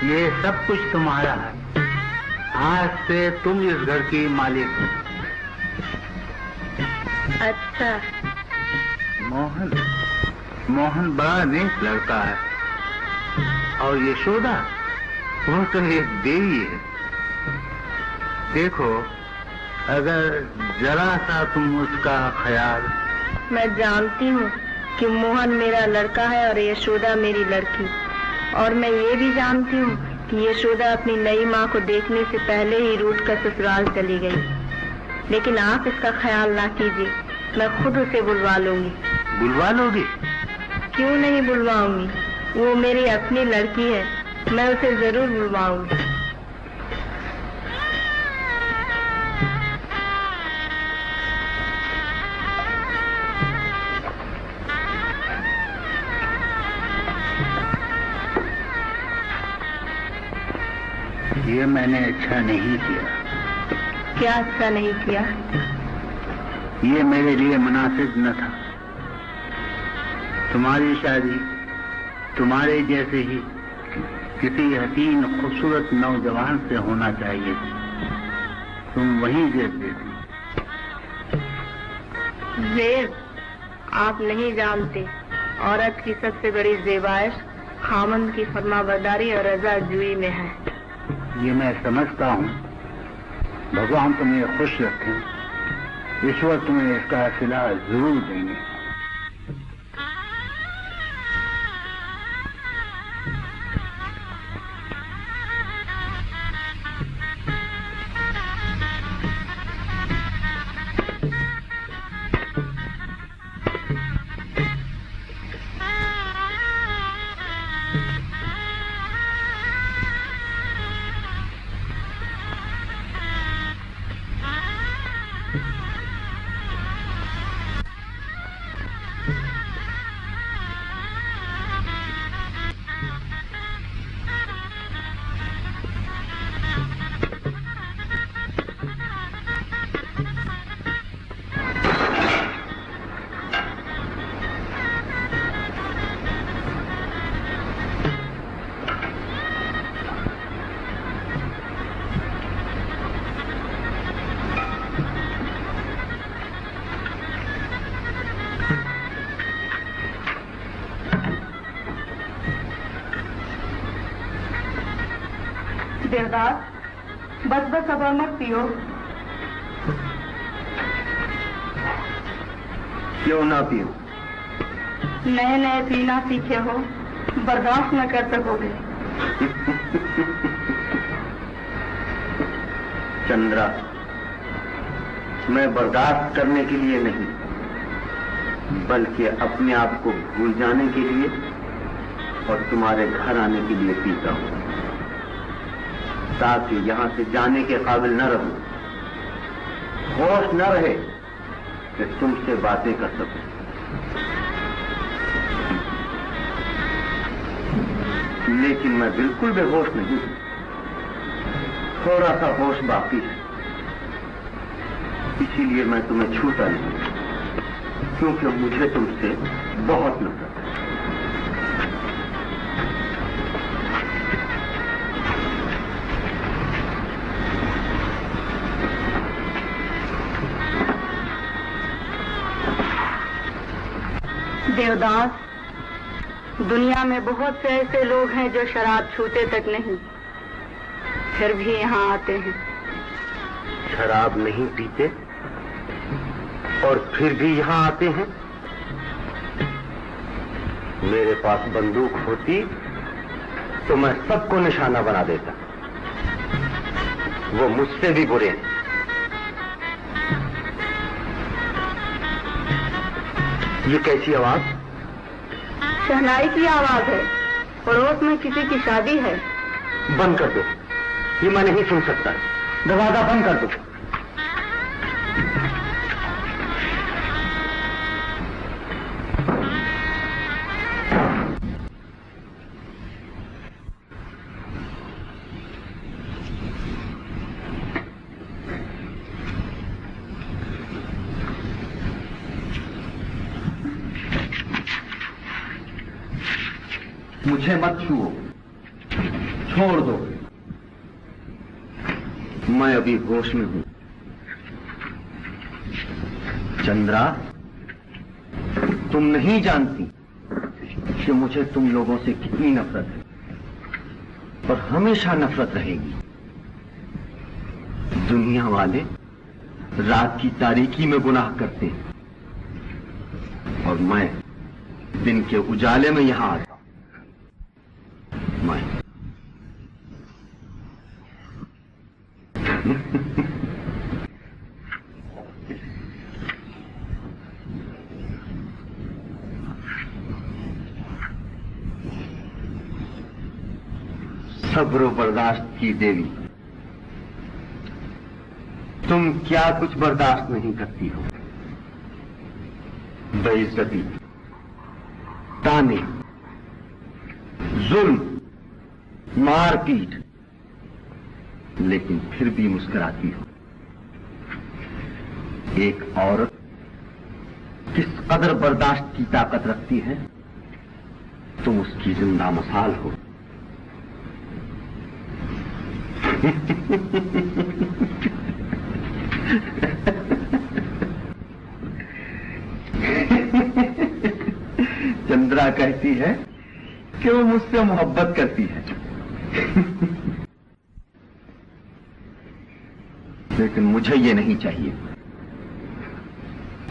ये सब कुछ तुम्हारा है। आज से तुम इस घर की मालिक हो। अच्छा। मोहन बड़ा नेक लड़का है। और यशोदा, वो तो एक देवी है। देखो, अगर जरा सा तुम उसका ख्याल। मैं जानती हूँ कि मोहन मेरा लड़का है और यशोदा मेरी लड़की। और मैं ये भी जानती हूँ कि यशोदा अपनी नई माँ को देखने से पहले ही रूठ कर ससुराल चली गई। लेकिन आप इसका ख्याल ना कीजिए, मैं खुद उसे बुलवा लूंगी। बुलवा लोगी? क्यों नहीं बुलवाऊंगी? वो मेरी अपनी लड़की है, मैं उसे जरूर बुलवाऊंगी। ये मैंने अच्छा नहीं किया। क्या अच्छा नहीं किया? ये मेरे लिए मुनासिब न था। तुम्हारी शादी तुम्हारे जैसे ही किसी हसीन खूबसूरत नौजवान से होना चाहिए। तुम वहीं गिर देती। जेब, आप नहीं जानते, औरत की सबसे बड़ी जेबाइश खामन की फरमाबरदारी और रज़ाजुई में है। ये मैं समझता हूँ। भगवान तुम्हें खुश रखें। ईश्वर तुम्हें इसका सिला जरूर देंगे। देवदास, बस अब मत पियो। क्यों ना पियो? नए नए पीना सीखे हो, बर्दाश्त न कर सकोगे। चंद्रा, मैं बर्दाश्त करने के लिए नहीं, बल्कि अपने आप को भूल जाने के लिए और तुम्हारे घर आने के लिए पीता हूं, ताकि यहां से जाने के काबिल न रहूं, होश न रहे कि तुमसे बातें कर सकूं। लेकिन मैं बिल्कुल बेहोश नहीं, थोड़ा सा होश बाकी है। इसीलिए मैं तुम्हें छूता नहीं, क्योंकि मुझे तुमसे बहुत नफरत है। देवदास, दुनिया में बहुत से ऐसे लोग हैं जो शराब छूते तक नहीं, फिर भी यहाँ आते हैं। शराब नहीं पीते और फिर भी यहाँ आते हैं? मेरे पास बंदूक होती तो मैं सबको निशाना बना देता। वो मुझसे भी बुरे हैं। ये कैसी आवाज? शहनाई की आवाज है। पड़ोस में किसी की शादी है। बंद कर दो, ये मैं नहीं सुन सकता। दरवाजा बंद कर दो। मुझे मत छुओ, छोड़ दो। मैं अभी होश में हूं। चंद्रा, तुम नहीं जानती कि मुझे तुम लोगों से कितनी नफरत है और हमेशा नफरत रहेगी। दुनिया वाले रात की तारीकी में गुनाह करते हैं और मैं दिन के उजाले में यहां आता हूं। मैं सब्र बर्दाश्त की देवी, तुम क्या कुछ बर्दाश्त नहीं करती हो? बेइज्जती, ताने, जुल्म, मारपीट, लेकिन फिर भी मुस्कुराती हो। एक औरत किस कदर बर्दाश्त की ताकत रखती है, तुम उसकी जिंदा मिसाल हो। चंद्रा कहती है कि वो मुझसे मोहब्बत करती है, लेकिन मुझे ये नहीं चाहिए।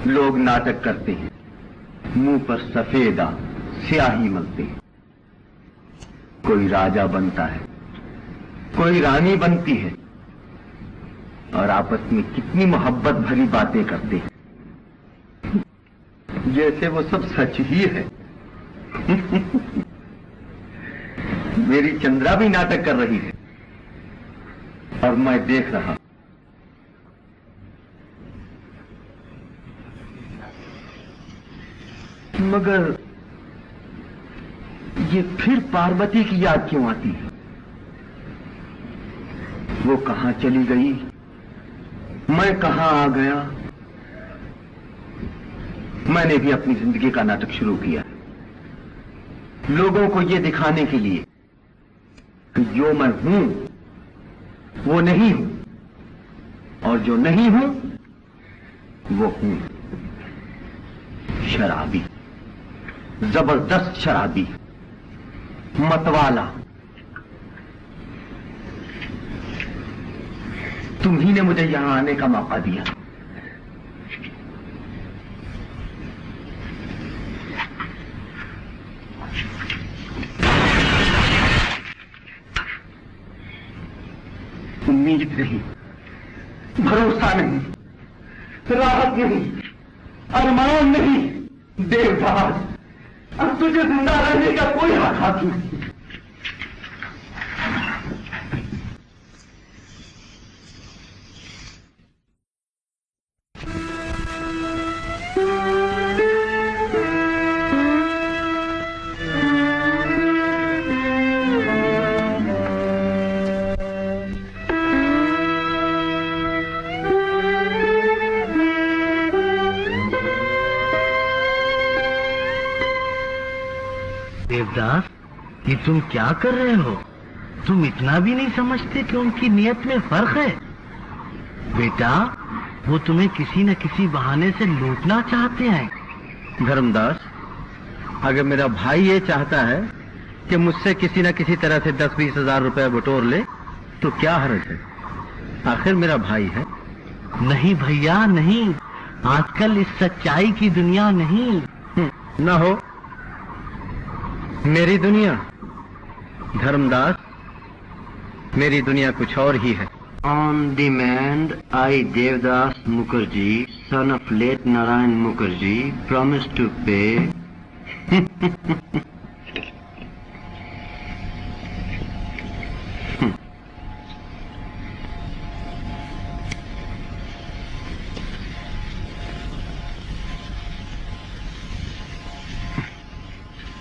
लोग नाटक करते हैं, मुंह पर सफेदा स्याही मलते हैं। कोई राजा बनता है, कोई रानी बनती है और आपस में कितनी मोहब्बत भरी बातें करते हैं, जैसे वो सब सच ही है। मेरी चंद्रा भी नाटक कर रही है और मैं देख रहा। मगर ये फिर पार्वती की याद क्यों आती है? वो कहां चली गई, मैं कहां आ गया? मैंने भी अपनी जिंदगी का नाटक शुरू किया, लोगों को ये दिखाने के लिए कि जो मैं हूं वो नहीं हूं और जो नहीं हूं वो हूं। शराबी, जबरदस्त शराबी, मतवाला। तुम्ही ने मुझे यहां आने का मौका दिया। उम्मीद नहीं, भरोसा नहीं, राहत नहीं, अरमान नहीं। देवदास, अब तुझे जिंदा रहने का कोई हक हासिल नहीं। देवदास, ये तुम क्या कर रहे हो? तुम इतना भी नहीं समझते कि उनकी नियत में फर्क है? बेटा, वो तुम्हें किसी न किसी बहाने से लूटना चाहते हैं। धर्मदास, अगर मेरा भाई ये चाहता है कि मुझसे किसी न किसी तरह से 10-20 हजार रुपए बटोर ले तो क्या हर्ज है? आखिर मेरा भाई है। नहीं भैया नहीं, आजकल इस सच्चाई की दुनिया नहीं। न हो मेरी दुनिया धर्मदास, मेरी दुनिया कुछ और ही है। On demand, I, Devdas Mukherjee, son of late Narayan Mukherjee, promise to pay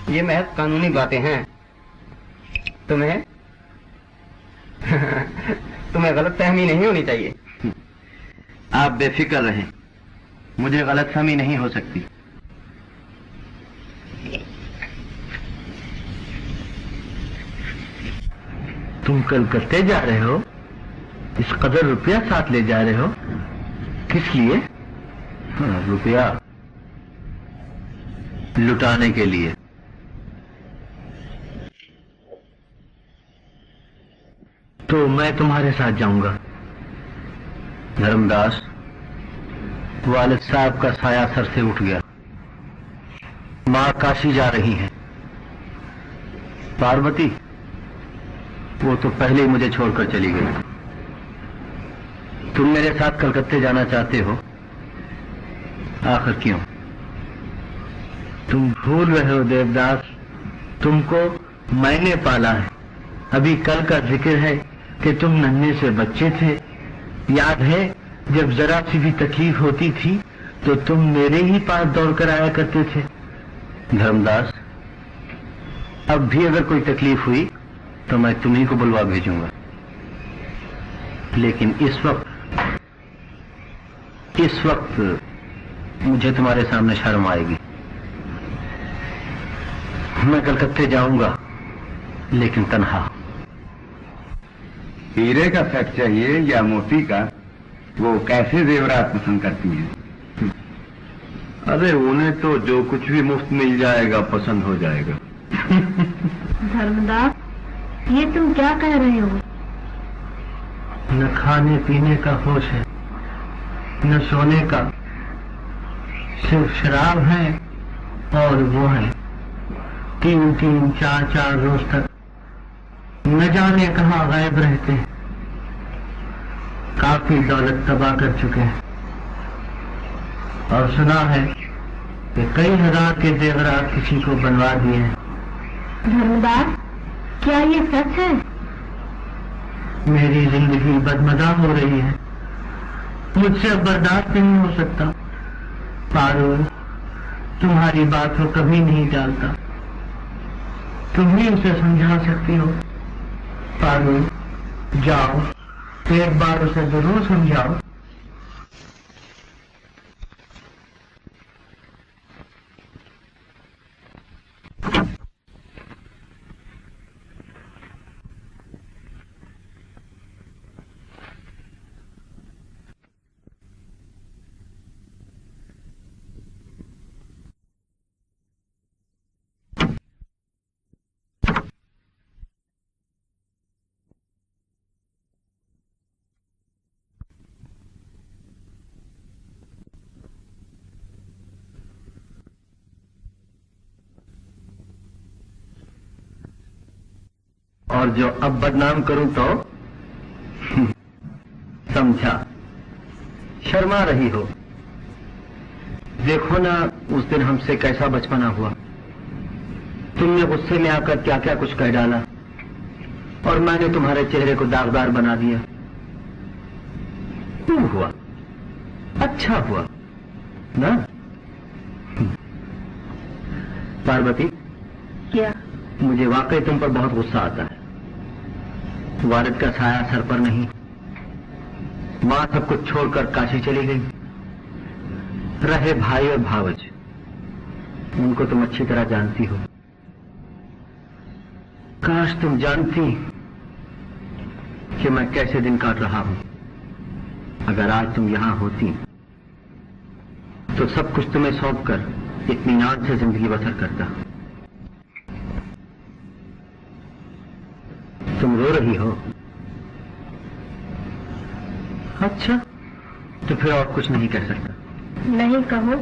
ये महज कानूनी बातें हैं। तुम्हें गलतफहमी नहीं होनी चाहिए। आप बेफिक्र रहें, मुझे गलतफहमी नहीं हो सकती। तुम कलकत्ते जा रहे हो, इस कदर रुपया साथ ले जा रहे हो, किस लिए? रुपया लुटाने के लिए। तो मैं तुम्हारे साथ जाऊंगा। धर्मदास, वालिद साहब का साया सर से उठ गया। मां काशी जा रही हैं। पार्वती, वो तो पहले ही मुझे छोड़कर चली गई। तुम मेरे साथ कलकत्ते जाना चाहते हो, आखिर क्यों? तुम भूल रहे हो देवदास, तुमको मैंने पाला है। अभी कल का जिक्र है कि तुम नन्हे से बच्चे थे। याद है जब जरा सी भी तकलीफ होती थी तो तुम मेरे ही पास दौड़कर आया करते थे। धर्मदास, अब भी अगर कोई तकलीफ हुई तो मैं तुम्ही को बुलवा भेजूंगा, लेकिन इस वक्त मुझे तुम्हारे सामने शर्म आएगी। मैं कलकत्ते जाऊंगा, लेकिन तन्हा। हीरे का सेट चाहिए या मोती का? वो कैसे जेवरात पसंद करती हैं? अरे उन्हें तो जो कुछ भी मुफ्त मिल जाएगा पसंद हो जाएगा। धर्मदास, ये तुम क्या कह रहे हो? न खाने पीने का होश है, न सोने का, सिर्फ शराब है और वो है 3-3, 4-4 रोज तक न जाने कहाँ गायब रहते हैं। काफी दौलत तबाह कर चुके हैं और सुना है कि कई हजार के जेवरात किसी को बनवा दिए हैं। धर्मदास, क्या ये सच है? मेरी जिंदगी बदमजा हो रही है, मुझसे अब बर्दाश्त नहीं हो सकता। पारो, तुम्हारी बात को कभी नहीं टालता, तुम ही उसे समझा सकती हो। पारो, जाओ, एक बार उसे जरूर समझाओ। और जो अब बदनाम करूं तो समझा, शर्मा रही हो। देखो ना उस दिन हमसे कैसा बचपना हुआ। तुमने गुस्से में आकर क्या क्या कुछ कह डाला और मैंने तुम्हारे चेहरे को दागदार बना दिया। क्यों हुआ? अच्छा हुआ ना? पार्वती, क्या? मुझे वाकई तुम पर बहुत गुस्सा आता है। वालिद का साया सर पर नहीं, मां सब कुछ छोड़कर काशी चली गई। रहे भाई और भावज, उनको तुम अच्छी तरह जानती हो। काश तुम जानती कि मैं कैसे दिन काट रहा हूं। अगर आज तुम यहां होती तो सब कुछ तुम्हें सौंपकर इत्मीनान से जिंदगी बसर करता। तुम रो रही हो? अच्छा, तो फिर और कुछ नहीं कह सकता। नहीं कहो।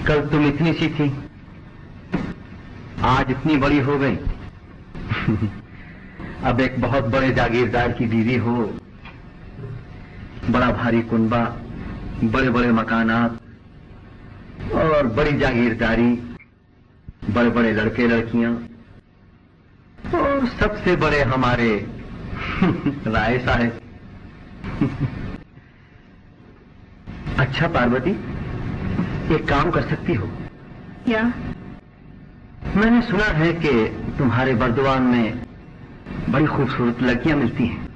कल तुम इतनी सी थी, आज इतनी बड़ी हो गई। अब एक बहुत बड़े जागीरदार की बीवी हो, बड़ा भारी कुनबा, बड़े बड़े मकानात और बड़ी जागीरदारी, बड़े बड़े लड़के लड़कियां और सबसे बड़े हमारे राय साहब। अच्छा पार्वती, एक काम कर सकती हो क्या? मैंने सुना है कि तुम्हारे बर्दवान में बड़ी खूबसूरत लड़कियां मिलती हैं।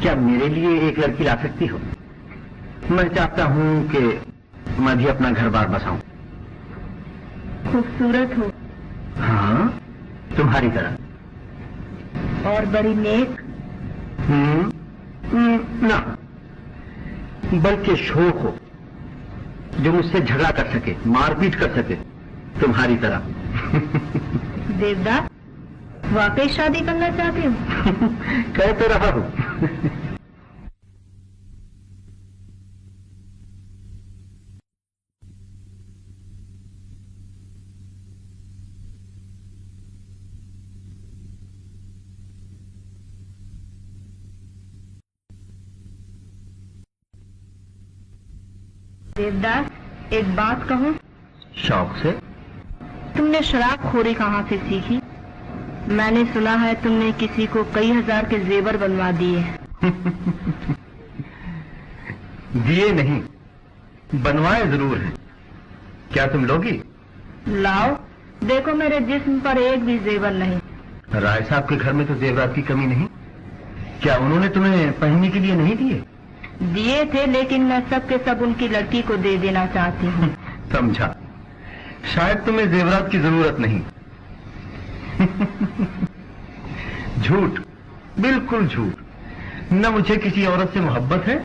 क्या मेरे लिए एक लड़की ला सकती हो? मैं चाहता हूं कि मैं भी अपना घर बार बसाऊं। खूबसूरत हो? हाँ, तुम्हारी तरह। और बड़ी नेक? ना, बल्कि शौक हो, जो मुझसे झगड़ा कर सके, मारपीट कर सके, तुम्हारी तरह। देवदास, वाकई शादी करना चाहती हूँ? कह तो रहा हूं। देवदास, एक बात कहूँ? शौक से। तुमने शराबखोरी कहाँ से सीखी? मैंने सुना है तुमने किसी को कई हजार के जेवर बनवा दिए। दिए नहीं, बनवाए जरूर हैं। क्या तुम लोगी? लाओ, देखो मेरे जिस्म पर एक भी जेवर नहीं। राय साहब के घर में तो जेवरात की कमी नहीं। क्या उन्होंने तुम्हें पहनने के लिए नहीं दिए? दिए थे, लेकिन मैं सब के सब उनकी लड़की को दे देना चाहती हूँ। समझा, शायद तुम्हें जेवरात की जरूरत नहीं। झूठ, बिल्कुल झूठ। न मुझे किसी औरत से मोहब्बत है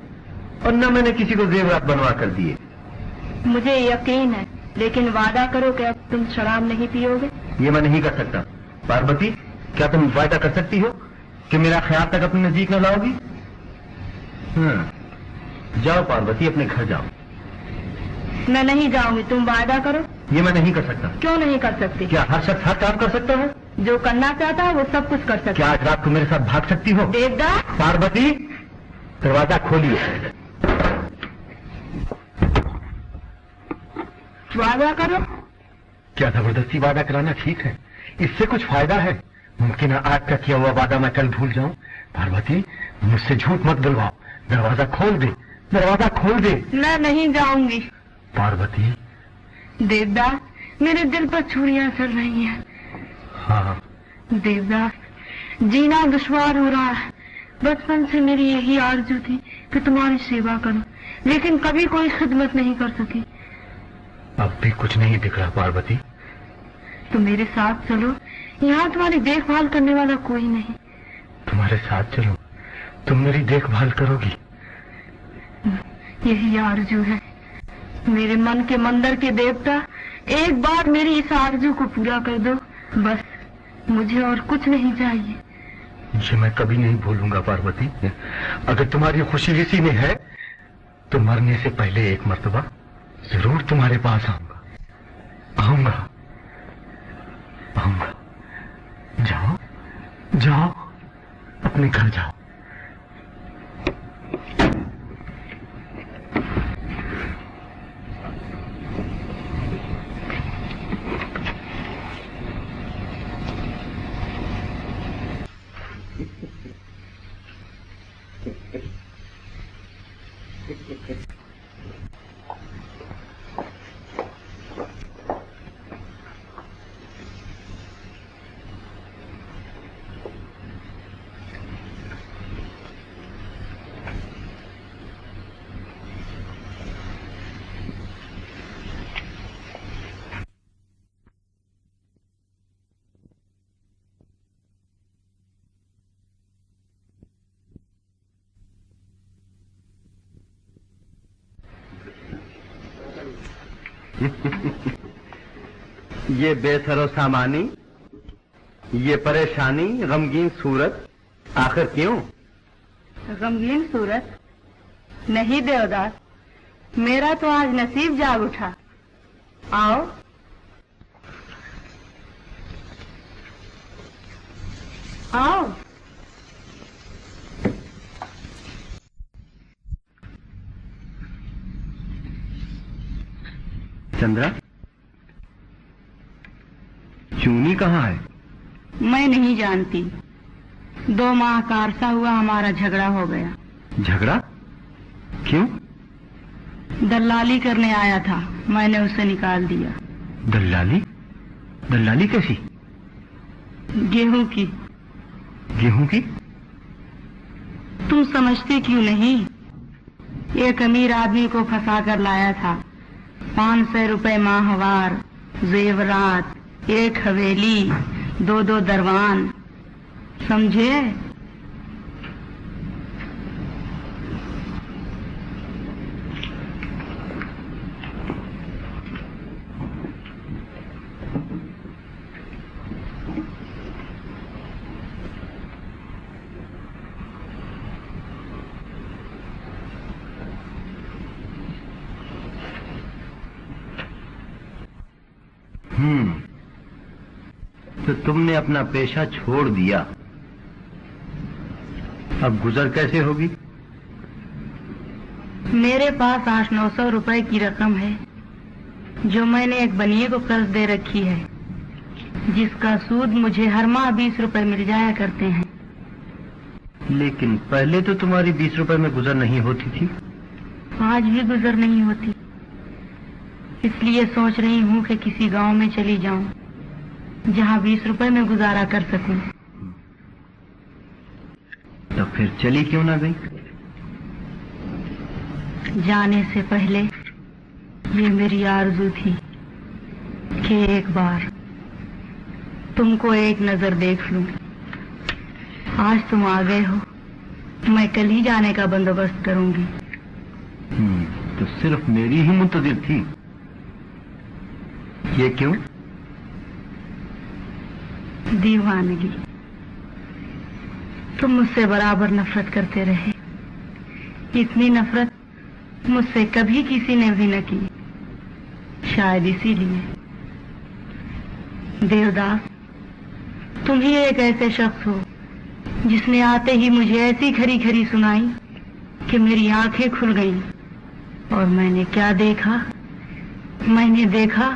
और न मैंने किसी को जेवरात बनवा कर दिए। मुझे यकीन है, लेकिन वादा करो कि अब तुम शराब नहीं पियोगे। ये मैं नहीं कर सकता। पार्वती, क्या तुम वादा कर सकती हो कि मेरा ख्याल तक अपने नजदीक न लाओगी? जाओ पार्वती, अपने घर जाओ। मैं नहीं जाऊंगी, तुम वादा करो। ये मैं नहीं कर सकता। क्यों नहीं कर सकती? क्या हर शख्स हर काम कर सकता है? जो करना चाहता है वो सब कुछ कर सकता है। क्या आज रात को मेरे साथ भाग सकती हो? देवदास, पार्वती, दरवाजा खोलिए। वादा करो। क्या जबरदस्ती वादा कराना ठीक है? इससे कुछ फायदा है? मुमकिन है आज का किया हुआ वादा मैं कल भूल जाऊं। पार्वती, मुझसे झूठ मत बुलवाओ। दरवाजा खोल दे, दरवाजा खोल दे। मैं नहीं जाऊंगी। पार्वती। देवदास, मेरे दिल पर छुरियां चल रही हैं। हाँ। देवदास, जीना दुश्वार हो रहा है। बचपन से मेरी यही आरज़ू थी कि तुम्हारी सेवा करूं, लेकिन कभी कोई खिदमत नहीं कर सकी। अब भी कुछ नहीं बिगड़ा पार्वती। तुम मेरे साथ चलो, यहाँ तुम्हारी देखभाल करने वाला कोई नहीं। तुम्हारे साथ चलो? तुम मेरी देखभाल करोगी? यही आरज़ू है। मेरे मन के मंदिर के देवता, एक बार मेरी इस आरज़ू को पूरा कर दो, बस। मुझे और कुछ नहीं चाहिए। ये मैं कभी नहीं भूलूंगा पार्वती। अगर तुम्हारी खुशी इसी में है तो मरने से पहले एक मर्तबा जरूर तुम्हारे पास आऊंगा, आऊंगा, आऊंगा। जाओ, जाओ, अपने घर जाओ। ये बेसरो सामानी, ये परेशानी, गमगीन सूरत, आखिर क्यों? गमगीन सूरत? नहीं देवदास, मेरा तो आज नसीब जाग उठा। आओ। आओ। चंद्रा, चूनी कहाँ है? मैं नहीं जानती। 2 माह का अरसा हुआ हमारा झगड़ा हो गया। झगड़ा? क्यों? दलाली करने आया था, मैंने उसे निकाल दिया। दलाली? दलाली कैसी? गेहूं की। गेहूं की? तुम समझते क्यों नहीं? एक अमीर आदमी को फंसा कर लाया था। 500 रुपए माहवार, जेवरात, 1 हवेली, 2 दरवान, समझे? तो तुमने अपना पेशा छोड़ दिया, अब गुजर कैसे होगी? मेरे पास 800-900 रुपए की रकम है, जो मैंने एक बनिए को कर्ज दे रखी है, जिसका सूद मुझे हर माह 20 रुपए मिल जाया करते हैं। लेकिन पहले तो तुम्हारी 20 रुपए में गुजर नहीं होती थी। आज भी गुजर नहीं होती, इसलिए सोच रही हूँ कि किसी गांव में चली जाऊं, जहाँ 20 रुपए में गुजारा कर सकूं। तो फिर चली क्यों ना गई? जाने से पहले ये मेरी आरज़ू थी कि एक बार तुमको एक नजर देख लूं। आज तुम आ गए हो, मैं कल ही जाने का बंदोबस्त करूंगी। तो सिर्फ मेरी ही मुंतजिर थी? ये क्यों? दीवानगी। तुम मुझसे बराबर नफरत करते रहे। इतनी नफरत मुझसे कभी किसी ने भी न की, शायद इसीलिए। देवदास, तुम ही एक ऐसे शख्स हो जिसने आते ही मुझे ऐसी खरी खरी सुनाई कि मेरी आंखें खुल गईं। और मैंने क्या देखा? मैंने देखा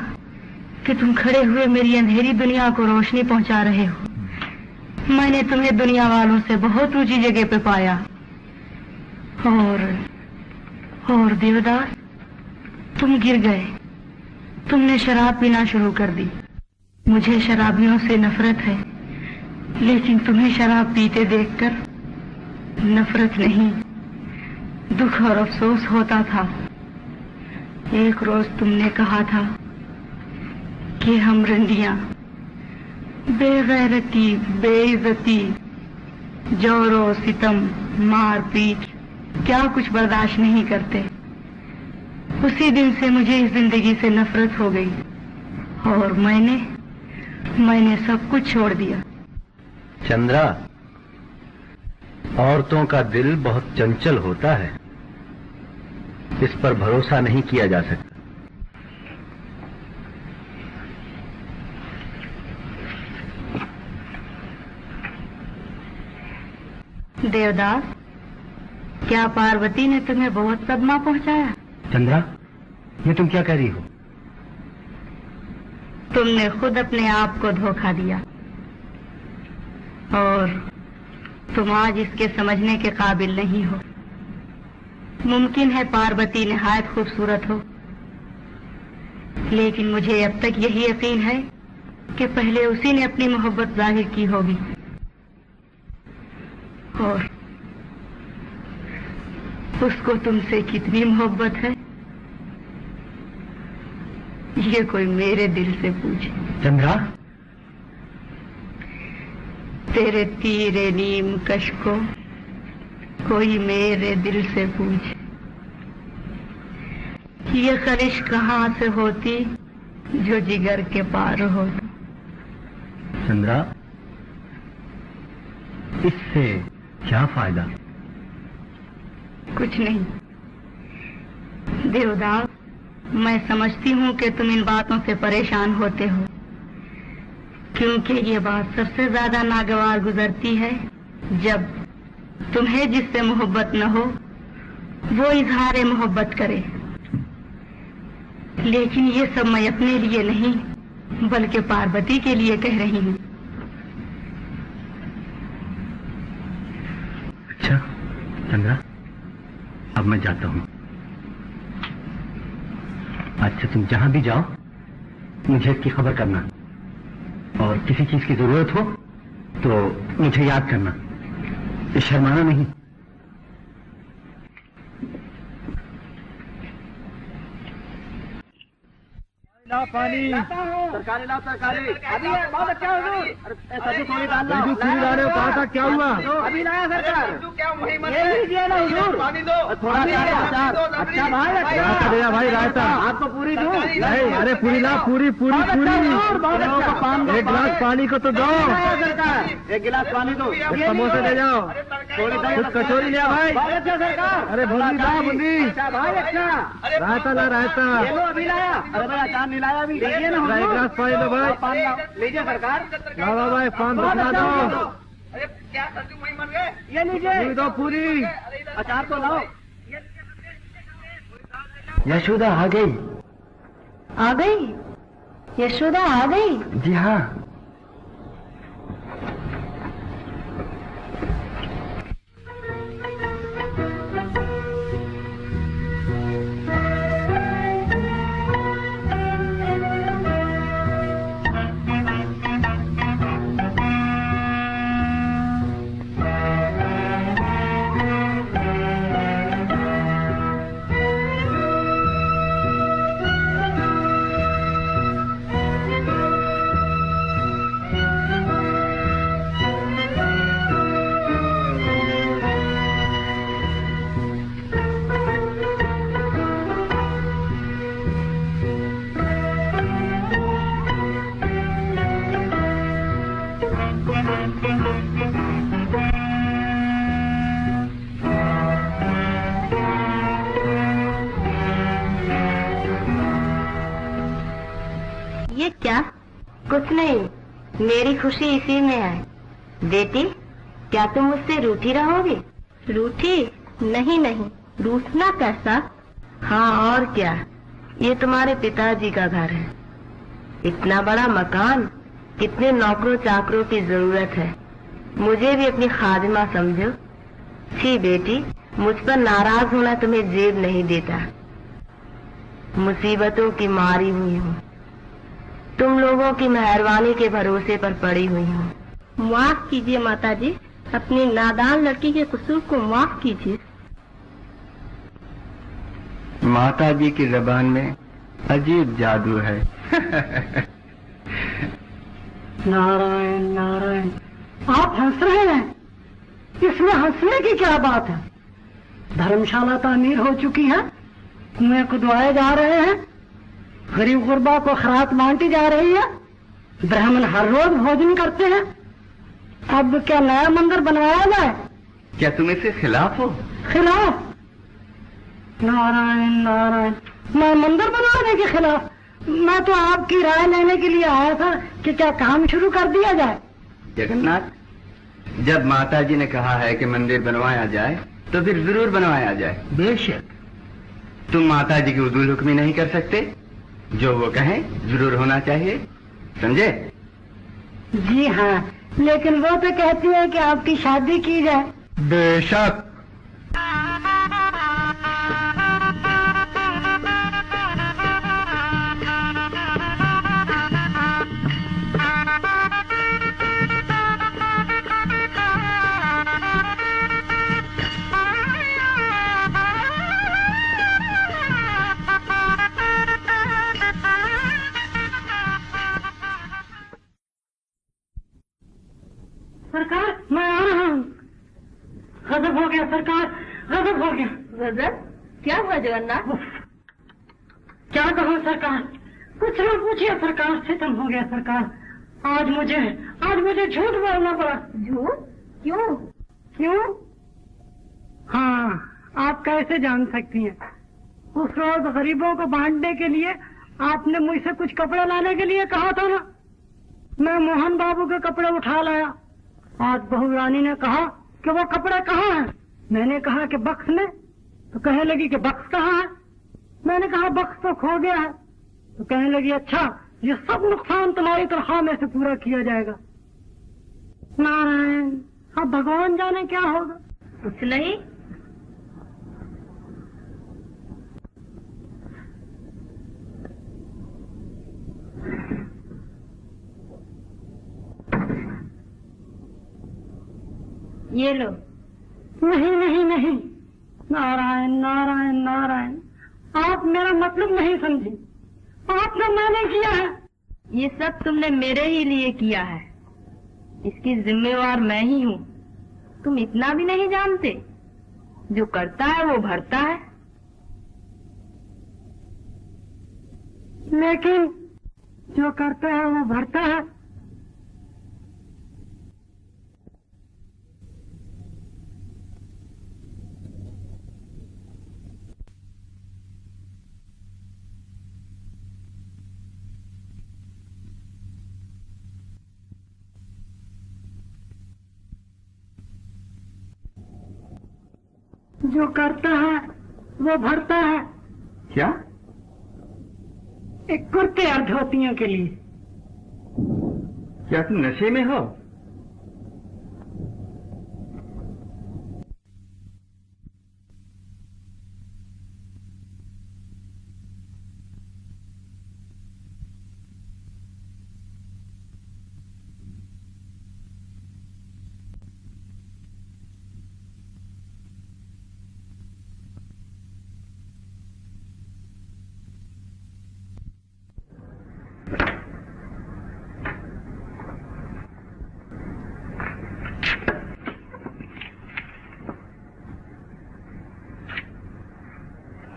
कि तुम खड़े हुए मेरी अंधेरी दुनिया को रोशनी पहुंचा रहे हो। मैंने तुम्हें दुनिया वालों से बहुत ऊंची जगह पे पाया। और देवदास, तुम गिर गए। तुमने शराब पीना शुरू कर दी। मुझे शराबियों से नफरत है, लेकिन तुम्हें शराब पीते देखकर नफरत नहीं, दुख और अफसोस होता था। एक रोज तुमने कहा था कि हम रंडियां बेगैरती, बेइज्जती, जोरो सितम, मार पीट क्या कुछ बर्दाश्त नहीं करते। उसी दिन से मुझे इस जिंदगी से नफरत हो गई और मैंने सब कुछ छोड़ दिया। चंद्रा, औरतों का दिल बहुत चंचल होता है, इस पर भरोसा नहीं किया जा सकता। देवदास, क्या पार्वती ने तुम्हें बहुत सदमा पहुंचाया? चंद्रा, ये तुम क्या कह रही हो? तुमने खुद अपने आप को धोखा दिया और तुम आज इसके समझने के काबिल नहीं हो। मुमकिन है पार्वती निहायत खूबसूरत हो, लेकिन मुझे अब तक यही यकीन है कि पहले उसी ने अपनी मोहब्बत जाहिर की होगी। और उसको तुमसे कितनी मोहब्बत है, ये कोई मेरे दिल से पूछे। चंद्रा, तेरे तीरे नीम कश को कोई मेरे दिल से पूछे। ये खलिश कहाँ से होती जो जिगर के पार होती। चंद्रा, इससे क्या फायदा? कुछ नहीं देवदास, मैं समझती हूँ कि तुम इन बातों से परेशान होते हो, क्योंकि ये बात सबसे ज्यादा नागवार गुजरती है जब तुम्हें जिससे मोहब्बत न हो वो इजहार मोहब्बत करे। लेकिन ये सब मैं अपने लिए नहीं बल्कि पार्वती के लिए कह रही हूँ। अच्छा चंद्रा, अब मैं जाता हूँ। अच्छा तुम जहां भी जाओ मुझे इसकी खबर करना, और किसी चीज की जरूरत हो तो मुझे याद करना, शर्माना नहीं। पानी सरकारी लाओ, सरकारी अभी बहुत अच्छा हुजूर। सब्जी थोड़ी डाल लो, पूरी डाल रहे हो, कहा था क्या हुआ? अभी लाया सरकार, ये लीजिए ना हुजूर, थोड़ा अच्छा भाई, रायता दिया भाई, रायता आपको पूरी दूं? नहीं, अरे पूरी ला, पूरी पूरी पूरी, एक गिलास पानी को तो दो सरकार, एक गिलास पानी दो, समोसे ले जाओ, कुछ कचौरी लिया भाई। सरकार अरे बूंदी ला, बूंदी भाई, अच्छा रायता ला, रायता अभी लाया। अरे भाई अचार नहीं लाया, अभी लीजिए ना, एक गिलास पानी दो भाई, पानी लीजिए सरकार। लाओ भाई, पान बना दो। अरे क्या सब्जी वही बन गए, ये लीजिए दो पूरी, अचार तो लाओ। यशोदा आ गई। आ गई? यशोदा आ गई? जी हाँ। ये क्या? कुछ नहीं, मेरी खुशी इसी में है। बेटी, क्या तुम मुझसे रूठी रहोगी? रूठी? नहीं नहीं, रूठना कैसा? हाँ और क्या, ये तुम्हारे पिताजी का घर है, इतना बड़ा मकान, कितने नौकरों चाकरों की जरूरत है, मुझे भी अपनी खादिमा समझो। छी बेटी, मुझ पर नाराज होना तुम्हें जेब नहीं देता। मुसीबतों की मारी हुई हूँ, तुम लोगों की मेहरबानी के भरोसे पर पड़ी हुई हूँ। माफ कीजिए माताजी, अपनी नादान लड़की के कसूर को माफ कीजिए। माताजी की जबान में अजीब जादू है। नारायण नारायण, आप हंस रहे हैं, इसमें हंसने की क्या बात है? धर्मशाला तामीर हो चुकी है, कुएं खुदवाए जा रहे हैं, गरीब गुरबा को खैरात बांटी जा रही है, ब्राह्मण हर रोज भोजन करते हैं। अब क्या नया मंदिर बनवाया जाए? क्या तुम इसके खिलाफ हो? खिलाफ? नारायण नारायण, मैं मंदिर बनवाने के खिलाफ? मैं तो आपकी राय लेने के लिए आया था कि क्या काम शुरू कर दिया जाए। जगन्नाथ, जब माताजी ने कहा है कि मंदिर बनवाया जाए तो फिर जरूर बनवाया जाए। बेशक। तुम माताजी की उदूल हुक्मी नहीं कर सकते, जो वो कहें जरूर होना चाहिए, समझे? जी हाँ, लेकिन वो तो कहती है कि आपकी शादी की जाए। बेशक। सरकार, मैं आ रहा हूँ। गजब हो गया सरकार, गजब हो गया। गजब? क्या हुआ जगन्नाथ? क्या कहूँ सरकार, कुछ न पूछिए सरकार, खत्म हो गया सरकार। आज मुझे झूठ बोलना पड़ा। झूठ? क्यों? क्यों? हाँ, आप कैसे जान सकती हैं? उस रोज गरीबों को बांटने के लिए आपने मुझसे कुछ कपड़े लाने के लिए कहा था ना। मैं मोहन बाबू के कपड़े उठा लाया। आज बहू रानी ने कहा कि वो कपड़े कहाँ हैं। मैंने कहा कि बक्स में। तो कहने लगी कि बक्स कहाँ है। मैंने कहा बक्स तो खो गया है। तो कहने लगी अच्छा, ये सब नुकसान तुम्हारी तनख्वाह में से पूरा किया जाएगा। नारायण, अब भगवान जाने क्या होगा। कुछ नहीं। ये लो। नहीं नहीं नहीं, नारायण नारायण नारायण, आप मेरा मतलब नहीं समझे। आपने मैंने किया है। ये सब तुमने मेरे ही लिए किया है। इसकी जिम्मेवार मैं ही हूँ। तुम इतना भी नहीं जानते? जो करता है वो भरता है। लेकिन जो करता है वो भरता है। जो करता है वो भरता है। क्या? एक कुर्ते और धोतियों के लिए। क्या तुम नशे में हो?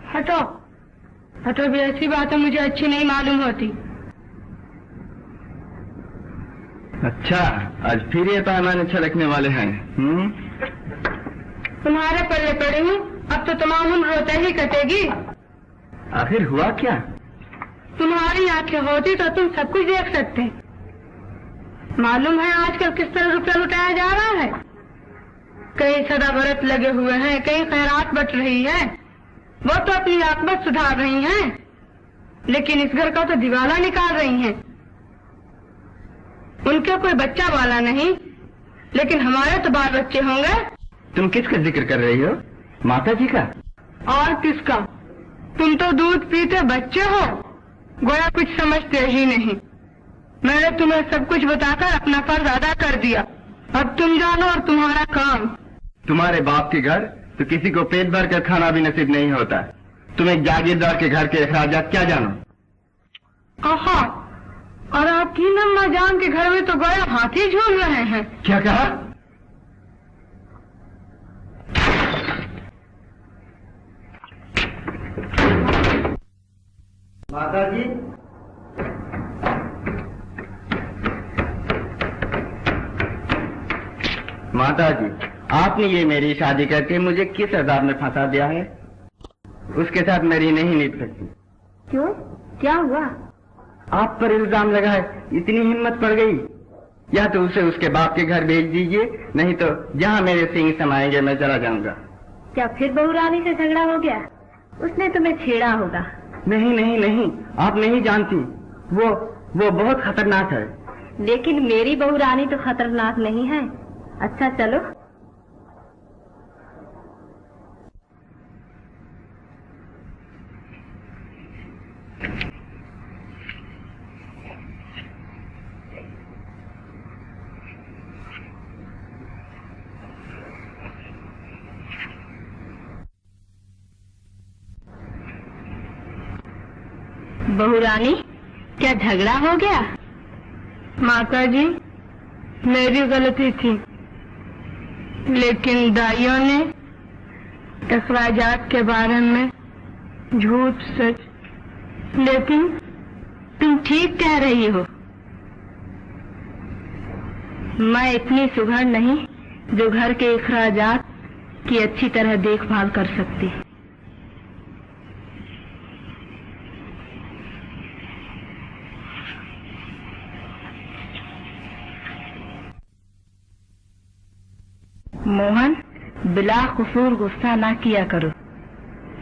हटो हटो, भी ऐसी बातें मुझे अच्छी नहीं मालूम होती। अच्छा, आज फिर ये पैमाने छलकने वाले हैं। तुम्हारे पल्ले पड़ी हूँ, अब तो तमाम उम्र रोते ही कटेगी। आखिर हुआ क्या? तुम्हारी आंखें होती तो तुम सब कुछ देख सकते। मालूम है आजकल किस तरह रुपया लुटाया जा रहा है। कई सदा व्रत लगे हुए हैं, कई खैरात बट रही है। वो तो अपनी आत्मत सुधार रही हैं, लेकिन इस घर का तो दिवाला निकाल रही हैं। उनके कोई बच्चा वाला नहीं, लेकिन हमारे तो बाल बच्चे होंगे। तुम किसका जिक्र कर रही हो? माता जी का? और किसका? तुम तो दूध पीते बच्चे हो, गोया कुछ समझते ही नहीं। मैंने तुम्हें सब कुछ बताकर अपना फर्ज अदा कर दिया। अब तुम जानो और तुम्हारा काम। तुम्हारे बाप के घर तो किसी को पेट भर कर खाना भी नसीब नहीं होता। तुम एक जागीरदार के घर के अखराजात क्या जानो? आहा, और आपकी नम्मा जान के घर में तो गोया हाथी झूल रहे हैं। क्या कहा? माता जी, माता जी, आपने ये मेरी शादी करके मुझे किस अजाब में फंसा दिया है? उसके साथ मेरी नहीं निभ सकती। क्यों? क्या हुआ? आप पर इल्जाम लगा है, इतनी हिम्मत पड़ गई। या तो उसे उसके बाप के घर भेज दीजिए, नहीं तो जहाँ मेरे सिंह समाएंगे मैं चला जाऊंगा। क्या फिर बहू रानी से झगड़ा हो गया? उसने तुम्हें छेड़ा होगा। नहीं नहीं नहीं, आप नहीं जानती, वो बहुत खतरनाक है। लेकिन मेरी बहू रानी तो खतरनाक नहीं है। अच्छा चलो। बहू रानी, क्या झगड़ा हो गया? माता जी, मेरी गलती थी, लेकिन दाइयों ने अखराजात के बारे में झूठ सच लेकिन तुम ठीक कह रही हो। मैं इतनी सुघड़ नहीं जो घर के अखराजात की अच्छी तरह देखभाल कर सकती। मोहन, बिला कसूर गुस्सा ना किया करो।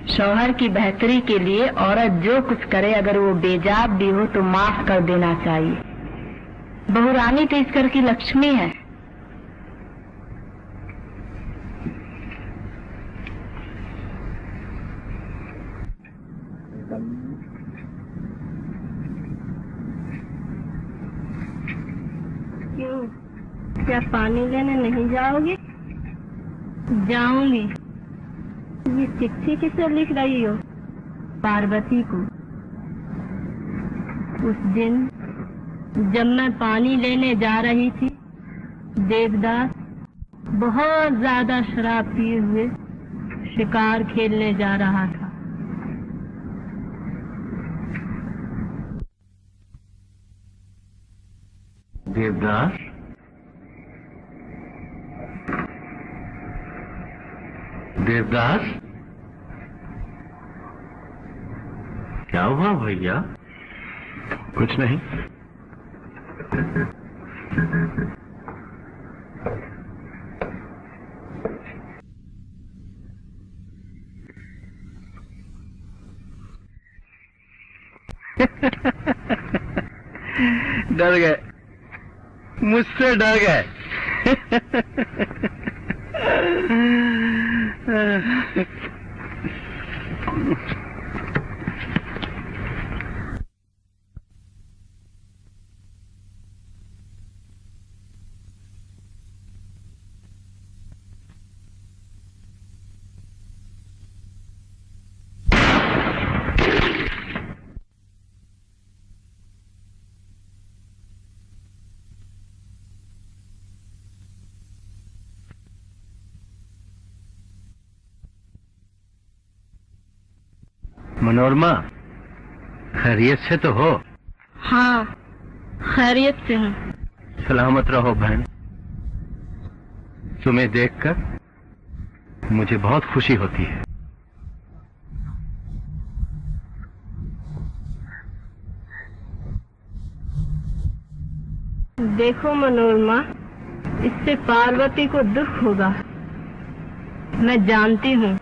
शौहर की बेहतरी के लिए औरत जो कुछ करे, अगर वो बेजाब भी हो तो माफ कर देना चाहिए। बहुरानी तो इस घर की लक्ष्मी है। क्यों, क्या पानी लेने नहीं जाओगे? जाऊंगी। ये चिट्ठी किसे लिख रही हो? पार्वती को। उस दिन जब मैं पानी लेने जा रही थी, देवदास बहुत ज्यादा शराब पिए हुए शिकार खेलने जा रहा था। देवदास, देवदास, क्या हुआ भैया? कुछ नहीं। डर गए, मुझसे डर गए। मनोरमा, खैरियत से तो हो? हाँ, खैरियत से हूँ। सलामत रहो बहन। तुम्हें देखकर मुझे बहुत खुशी होती है। देखो मनोरमा, इससे पार्वती को दुख होगा। मैं जानती हूँ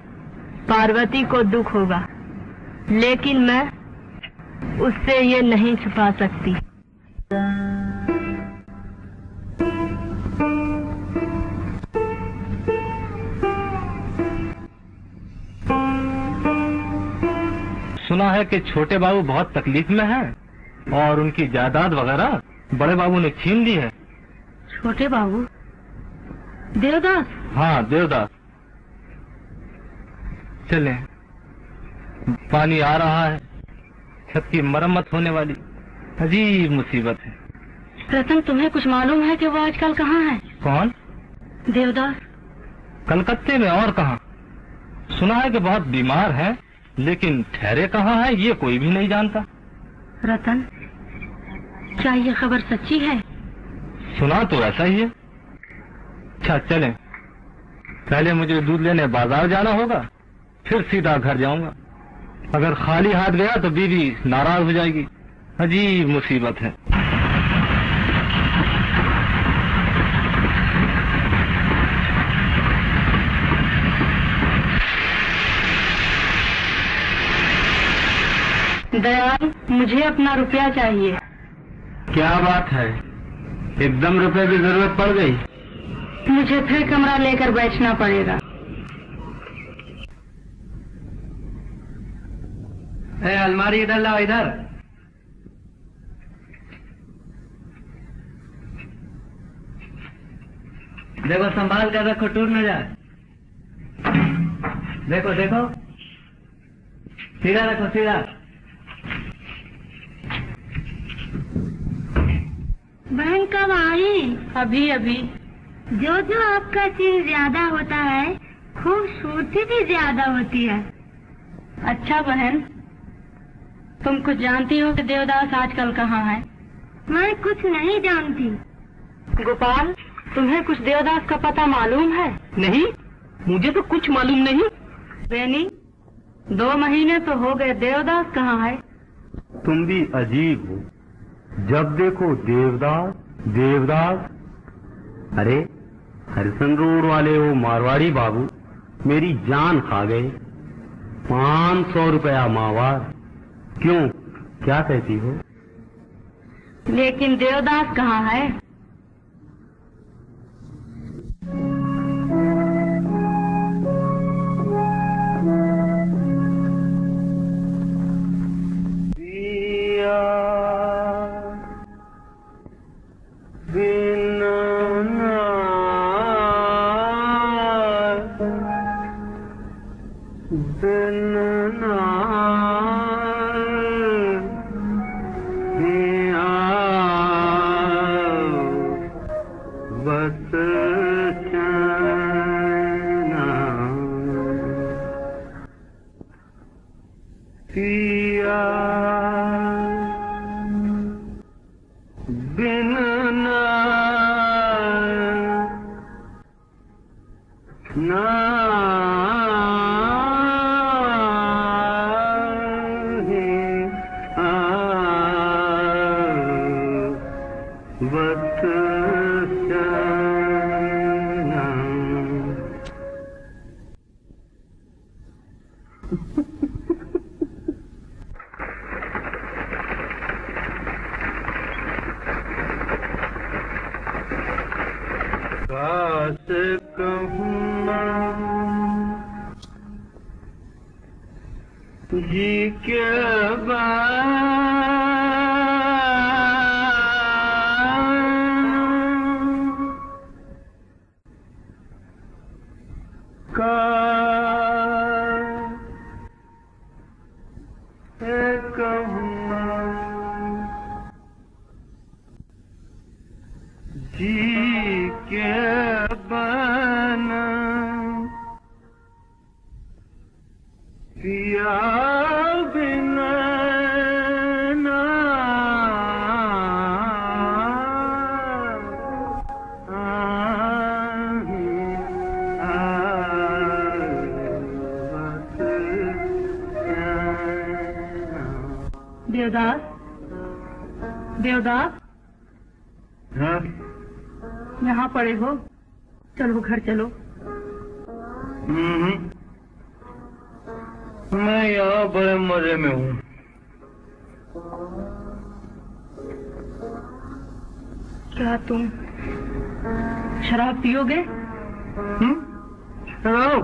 पार्वती को दुख होगा, लेकिन मैं उससे ये नहीं छुपा सकती। सुना है कि छोटे बाबू बहुत तकलीफ में हैं और उनकी जायदाद वगैरह बड़े बाबू ने छीन ली है। छोटे बाबू? देवदास? हाँ, देवदास। चलें, पानी आ रहा है, छत की मरम्मत होने वाली। अजीब मुसीबत है। रतन, तुम्हें कुछ मालूम है कि वो आजकल कहाँ है? कौन? देवदास। कलकत्ते में, और कहाँ? सुना है कि बहुत बीमार है, लेकिन ठहरे कहाँ है ये कोई भी नहीं जानता। रतन, क्या ये खबर सच्ची है? सुना तो ऐसा ही है। अच्छा चलें, पहले मुझे दूध लेने बाजार जाना होगा, फिर सीधा घर जाऊंगा। अगर खाली हाथ गया तो बीवी नाराज हो जाएगी। अजीब मुसीबत है। दयाल, मुझे अपना रुपया चाहिए। क्या बात है, एकदम रुपए की जरूरत पड़ गई? मुझे फिर कमरा लेकर बैठना पड़ेगा। अलमारी इधर लाओ, इधर। देखो, संभाल कर रखो, टूट न जाए। देखो देखो, सीधा रखो, सीधा। बहन कब आई? अभी अभी। जो जो आपका चीज ज्यादा होता है, खूबसूरती भी ज्यादा होती है। अच्छा बहन, तुम कुछ जानती हो कि देवदास आजकल कहाँ है? मैं कुछ नहीं जानती। गोपाल, तुम्हें कुछ देवदास का पता मालूम है? नहीं, मुझे तो कुछ मालूम नहीं। बेनी, 2 महीने तो हो गए, देवदास कहाँ है? तुम भी अजीब हो, जब देखो देवदास देवदास। अरे हरिशन रोड वाले हो मारवाड़ी बाबू, मेरी जान खा गए। 500 रुपया मावार। क्यों, क्या कहती हो? लेकिन देवदास कहाँ है? जी के देवदास, देवदास, हाँ? यहाँ पड़े हो? चलो घर चलो। मैं यहाँ बड़े मजे में हूँ। क्या तुम शराब पियोगे? शराब?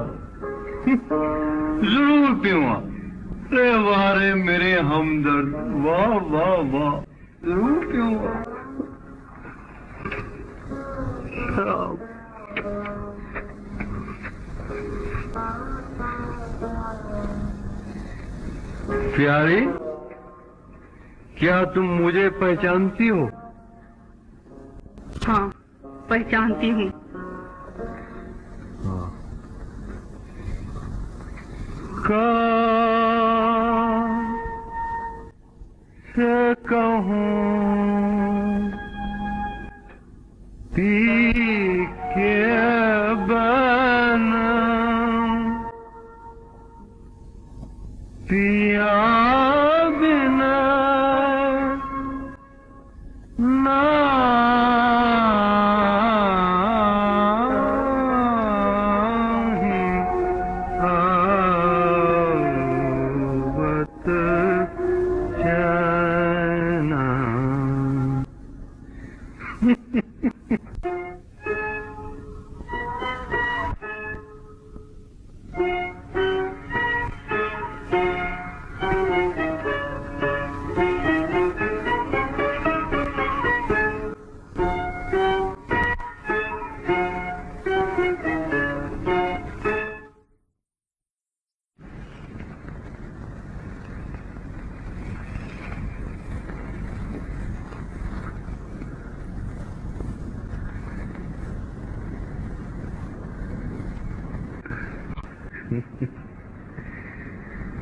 जरूर पीऊंगा। अरे वारे मेरे हमदर्द, वाह वाह वाह, जरूर पीऊंगा शराब। प्यारी, क्या तुम मुझे पहचानती हो? हाँ, पहचानती हूँ। से कहूँ पी के बना पिया बिना ना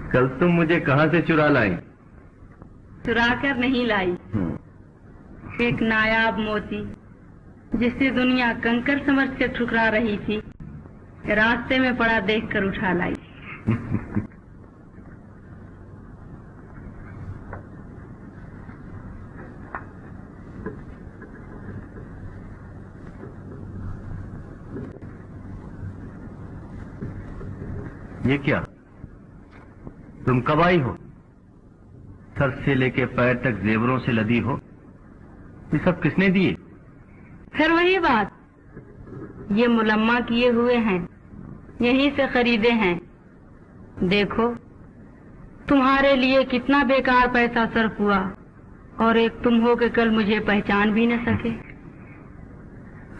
कल तुम मुझे कहाँ से चुरा लाई? चुरा कर नहीं लाई। एक नायाब मोती जिसे दुनिया कंकर समझ के ठुकरा रही थी, रास्ते में पड़ा देखकर उठा लाई। ये क्या? तुम कब आई हो? सर से लेके पैर तक जेवरों से लदी हो। ये सब किसने दिए? फिर वही बात, ये मुलम्मा किए हुए हैं, यहीं से खरीदे हैं। देखो तुम्हारे लिए कितना बेकार पैसा सर्फ हुआ, और एक तुम हो के कल मुझे पहचान भी न सके।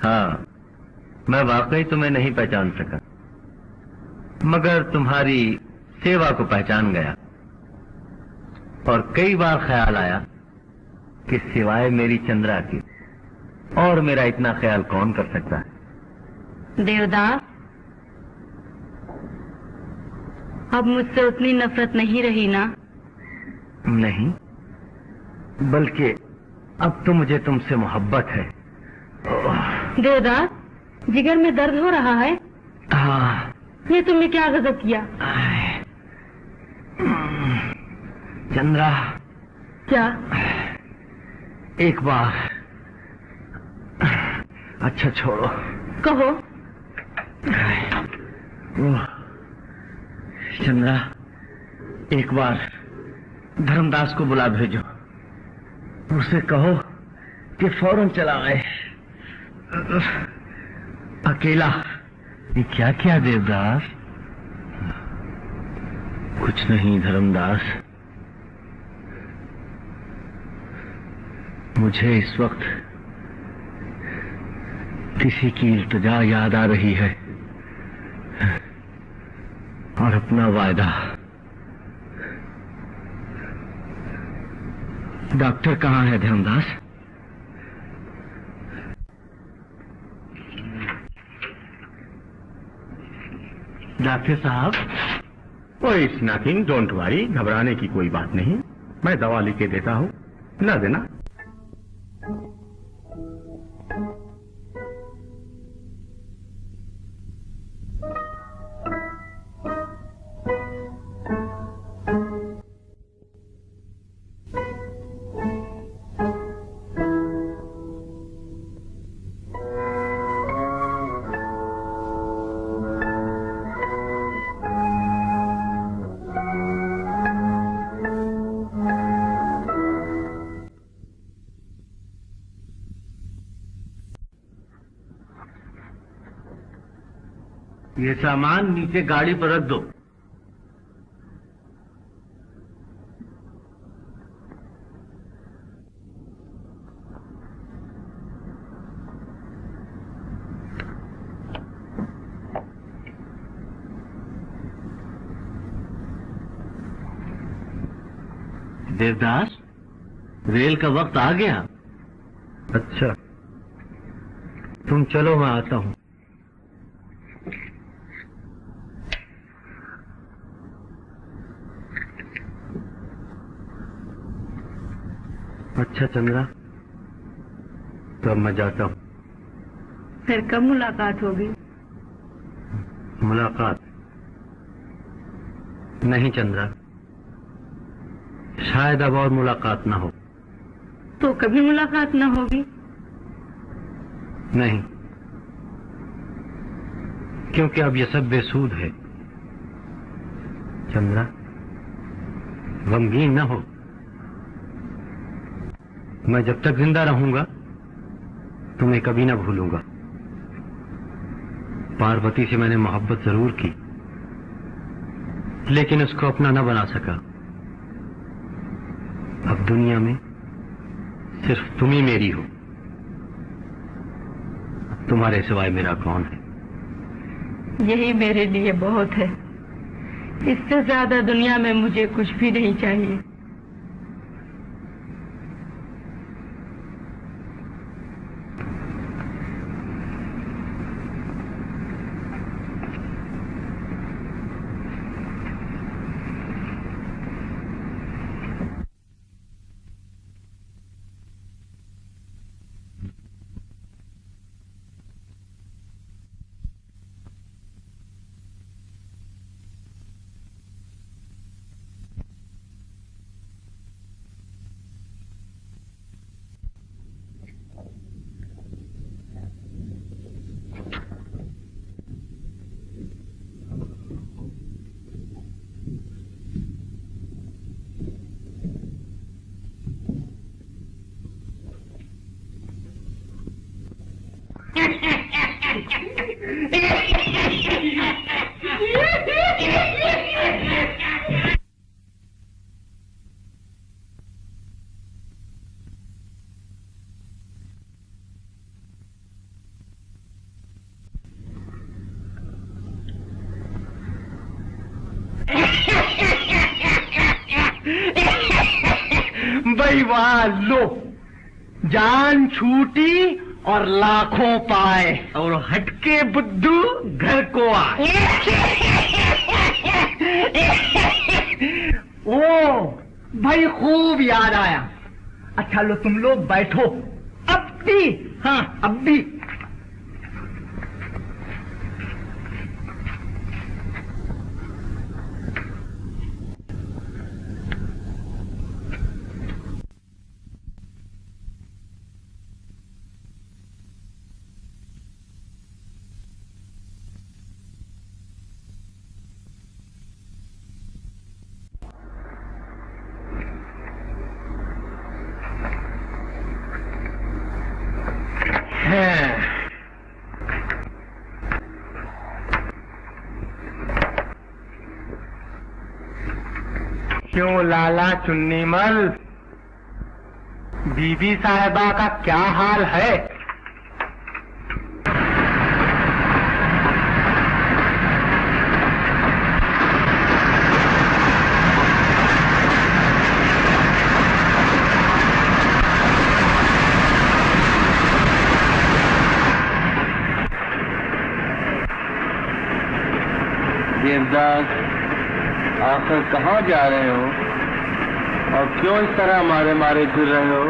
हाँ, मैं वाकई तुम्हें नहीं पहचान सका, मगर तुम्हारी सेवा को पहचान गया। और कई बार ख्याल आया कि सिवाय मेरी चंद्रा के और मेरा इतना ख्याल कौन कर सकता है। देवदास, अब मुझसे उतनी नफरत नहीं रही ना? नहीं, बल्कि अब तो मुझे तुमसे मोहब्बत है। देवदास, जिगर में दर्द हो रहा है। हाँ। ये तुमने क्या गजब किया? चंद्रा। क्या? एक बार। अच्छा छोड़ो। कहो। चंद्रा, एक बार धर्मदास को बुला भेजो, उसे कहो कि फौरन चला आए। अकेला। ये क्या किया देवदास? कुछ नहीं धर्मदास, मुझे इस वक्त किसी की इल्तिजा याद आ रही है, और अपना वायदा। डॉक्टर कहाँ है धर्मदास? डॉक्टर साहब। ओह, इट्स नथिंग, डोंट वरी, घबराने की कोई बात नहीं, मैं दवा लिख के देता हूँ, ला देना। ये सामान नीचे गाड़ी पर रख दो। देवदास, रेल का वक्त आ गया। अच्छा, तुम चलो, मैं आता हूं। अच्छा चंद्रा, तो अब मैं जाता हूँ। फिर कब मुलाकात होगी? मुलाकात नहीं चंद्रा, शायद अब और मुलाकात ना हो। तो कभी मुलाकात ना होगी? नहीं, क्योंकि अब यह सब बेसूद है। चंद्रा, गमगीन न हो। मैं जब तक जिंदा रहूंगा तुम्हें कभी ना भूलूंगा। पार्वती से मैंने मोहब्बत जरूर की, लेकिन उसको अपना न बना सका। अब दुनिया में सिर्फ तुम ही मेरी हो। तुम्हारे सिवाय मेरा कौन है? यही मेरे लिए बहुत है। इससे ज्यादा दुनिया में मुझे कुछ भी नहीं चाहिए। भाई वाह, लो जान छूटी और लाखों पाए, और हटके बुद्धू घर को आए। ओ भाई खूब याद आया। अच्छा लो तुम लोग बैठो, अब भी, हाँ अब भी। क्यों लाला चुन्नीमल, बीबी साहिबा का क्या हाल है? देवदास, आखिर कहाँ जा रहे हो और क्यों इस तरह मारे मारे फिर रहे हो?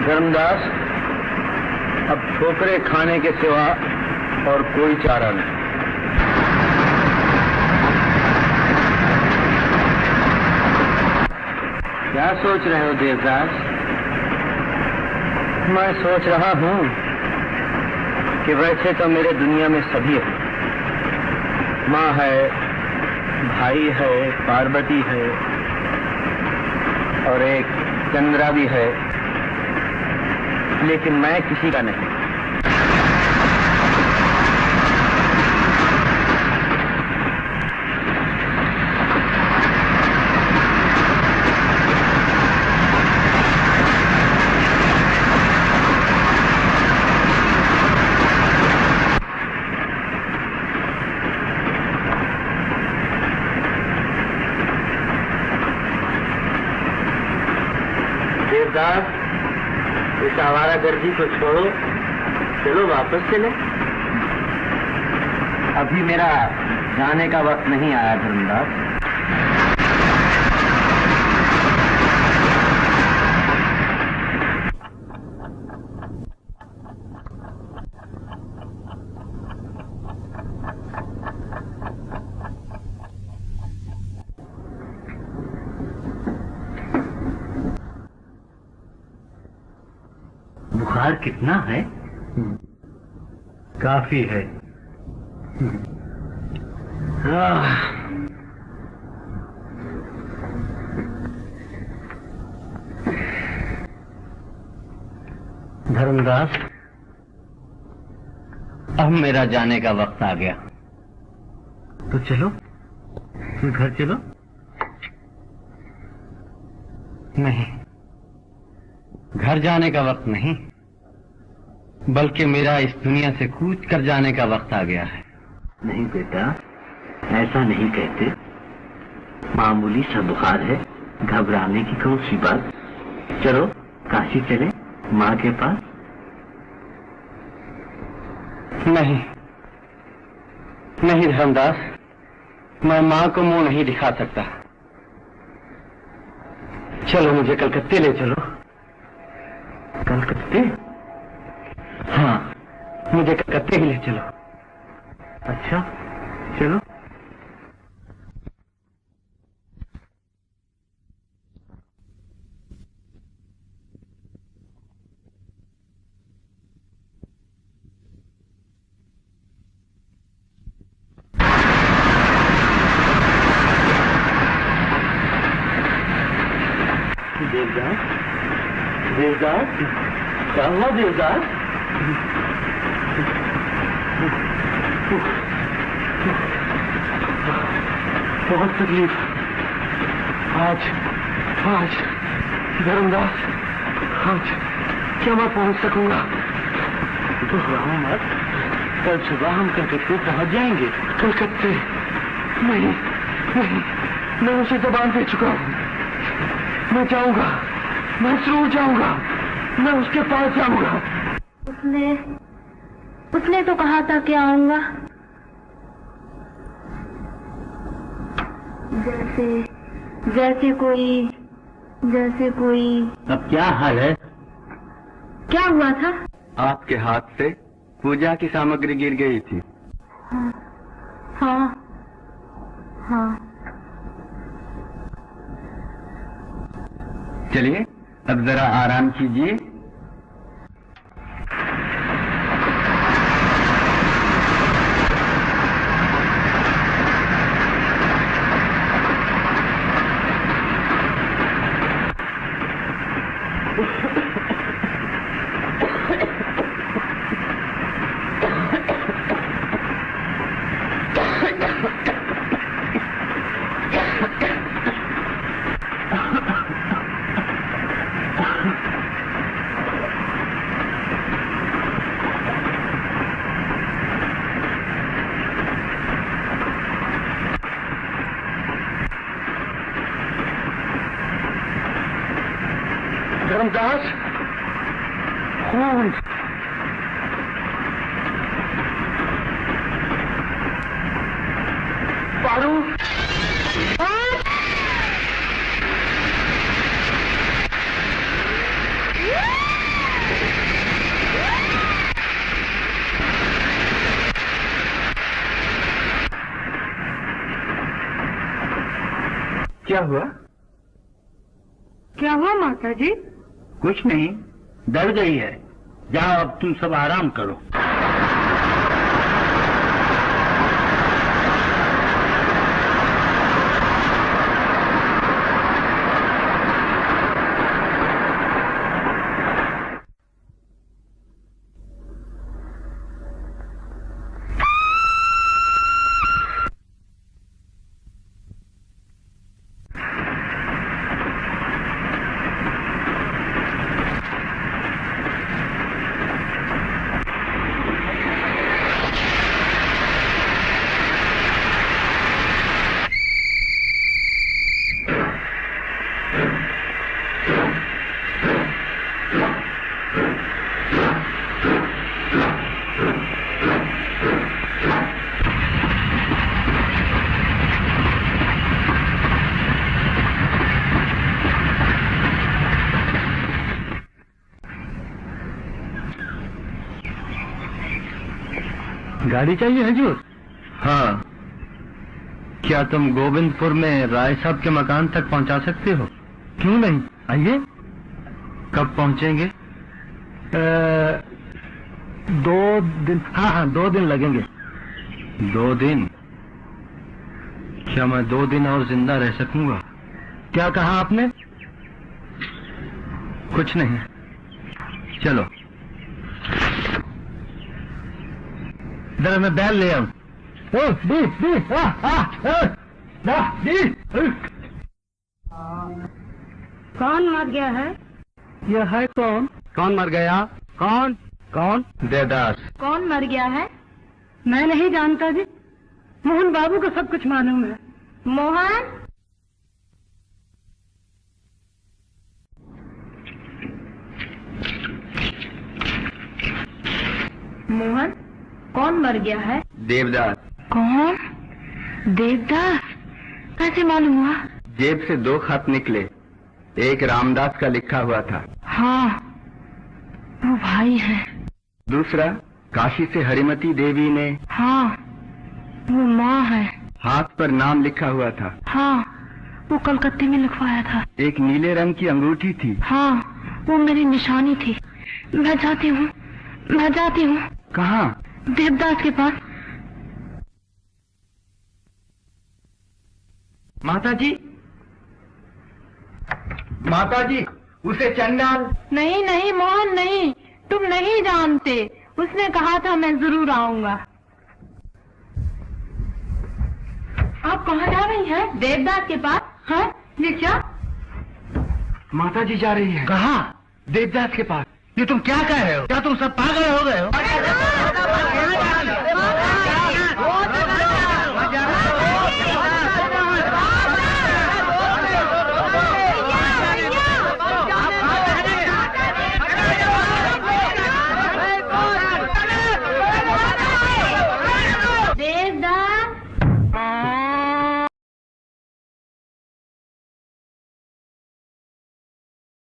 धर्मदास, अब ठोकरे खाने के सिवा और कोई चारा नहीं। क्या सोच रहे हो देवदास? मैं सोच रहा हूँ कि वैसे तो मेरे दुनिया में सभी है, माँ है, भाई है, पार्वती है और एक चंद्रा भी है, लेकिन मैं किसी का नहीं। इस आवारागर्दी को छोड़ो, चलो वापस चले। अभी मेरा जाने का वक्त नहीं आया धर्मदास। बुखार कितना है? काफी है। धर्मदास, अब मेरा जाने का वक्त आ गया, तो चलो, तुम घर चलो। नहीं, घर जाने का वक्त नहीं, बल्कि मेरा इस दुनिया से कूच कर जाने का वक्त आ गया है। नहीं बेटा, ऐसा नहीं कहते। मामूली सा बुखार है, घबराने की कौन सी बात। चलो काशी चले, माँ के पास। नहीं नहीं धर्मदास, मैं माँ को मुंह नहीं दिखा सकता। चलो मुझे कलकत्ते ले चलो। कलकत्ते? हाँ, मुझे कलकत्ते ही ले चलो। अच्छा चलो। देवदास, देवदास, क्या हुआ देवदास? बहुत तकलीफ। आज धर्मदास, आज क्या मैं पहुंच सकूंगा? तो घबराओ मत, कल सुबह हम कलकत्ते पहुंच जाएंगे। कलकत्ते? नहीं नहीं, मैं उसे जबान दे चुका हूं। मैं जाऊंगा, मैं जरूर जाऊंगा, मैं उसके पास जाऊंगा। उसने तो कहा था कि आऊंगा। जैसे कोई। अब क्या हाल है? क्या हुआ था? आपके हाथ से पूजा की सामग्री गिर गई थी। हाँ। चलिए अब जरा आराम कीजिए। धर्मदास, खून। पारू, क्या हुआ? क्या हुआ माता जी? कुछ नहीं, डर गई है। जाओ अब तुम सब आराम करो। गाड़ी चाहिए हजूर? हाँ। क्या तुम गोविंदपुर में राय साहब के मकान तक पहुंचा सकते हो? क्यों नहीं, आइए। कब पहुंचेंगे? 2 दिन। हाँ, 2 दिन लगेंगे। 2 दिन? क्या मैं 2 दिन और जिंदा रह सकूंगा? क्या कहा आपने? कुछ नहीं, चलो। जरा मैं बैल ले आऊं। कौन मर गया है? यह है कौन? कौन मर गया? कौन? देवदास। कौन मर गया है? मैं नहीं जानता जी। मोहन बाबू को सब कुछ मालूम है। मोहन? मोहन, कौन मर गया है? देवदास। कौन? देवदास? कैसे मालूम हुआ? जेब से 2 खत निकले। एक रामदास का लिखा हुआ था। हाँ, वो भाई है। दूसरा काशी से हरिमती देवी ने। हाँ, वो माँ है। हाथ पर नाम लिखा हुआ था। हाँ, वो कलकत्ते में लिखवाया था। एक नीले रंग की अंगूठी थी। हाँ, वो मेरी निशानी थी। मैं जाती हूँ। कहाँ? देवदास के पास। माता जी, उसे चंडाल। नहीं मोहन, नहीं, तुम नहीं जानते। उसने कहा था मैं जरूर आऊंगा। आप कहाँ जा रही हैं? देवदास के पास। हाँ, ये क्या? माता जी जा रही है। कहाँ? देवदास के पास। ये तुम क्या कह रहे हो? क्या तुम सब पागल हो गए हो?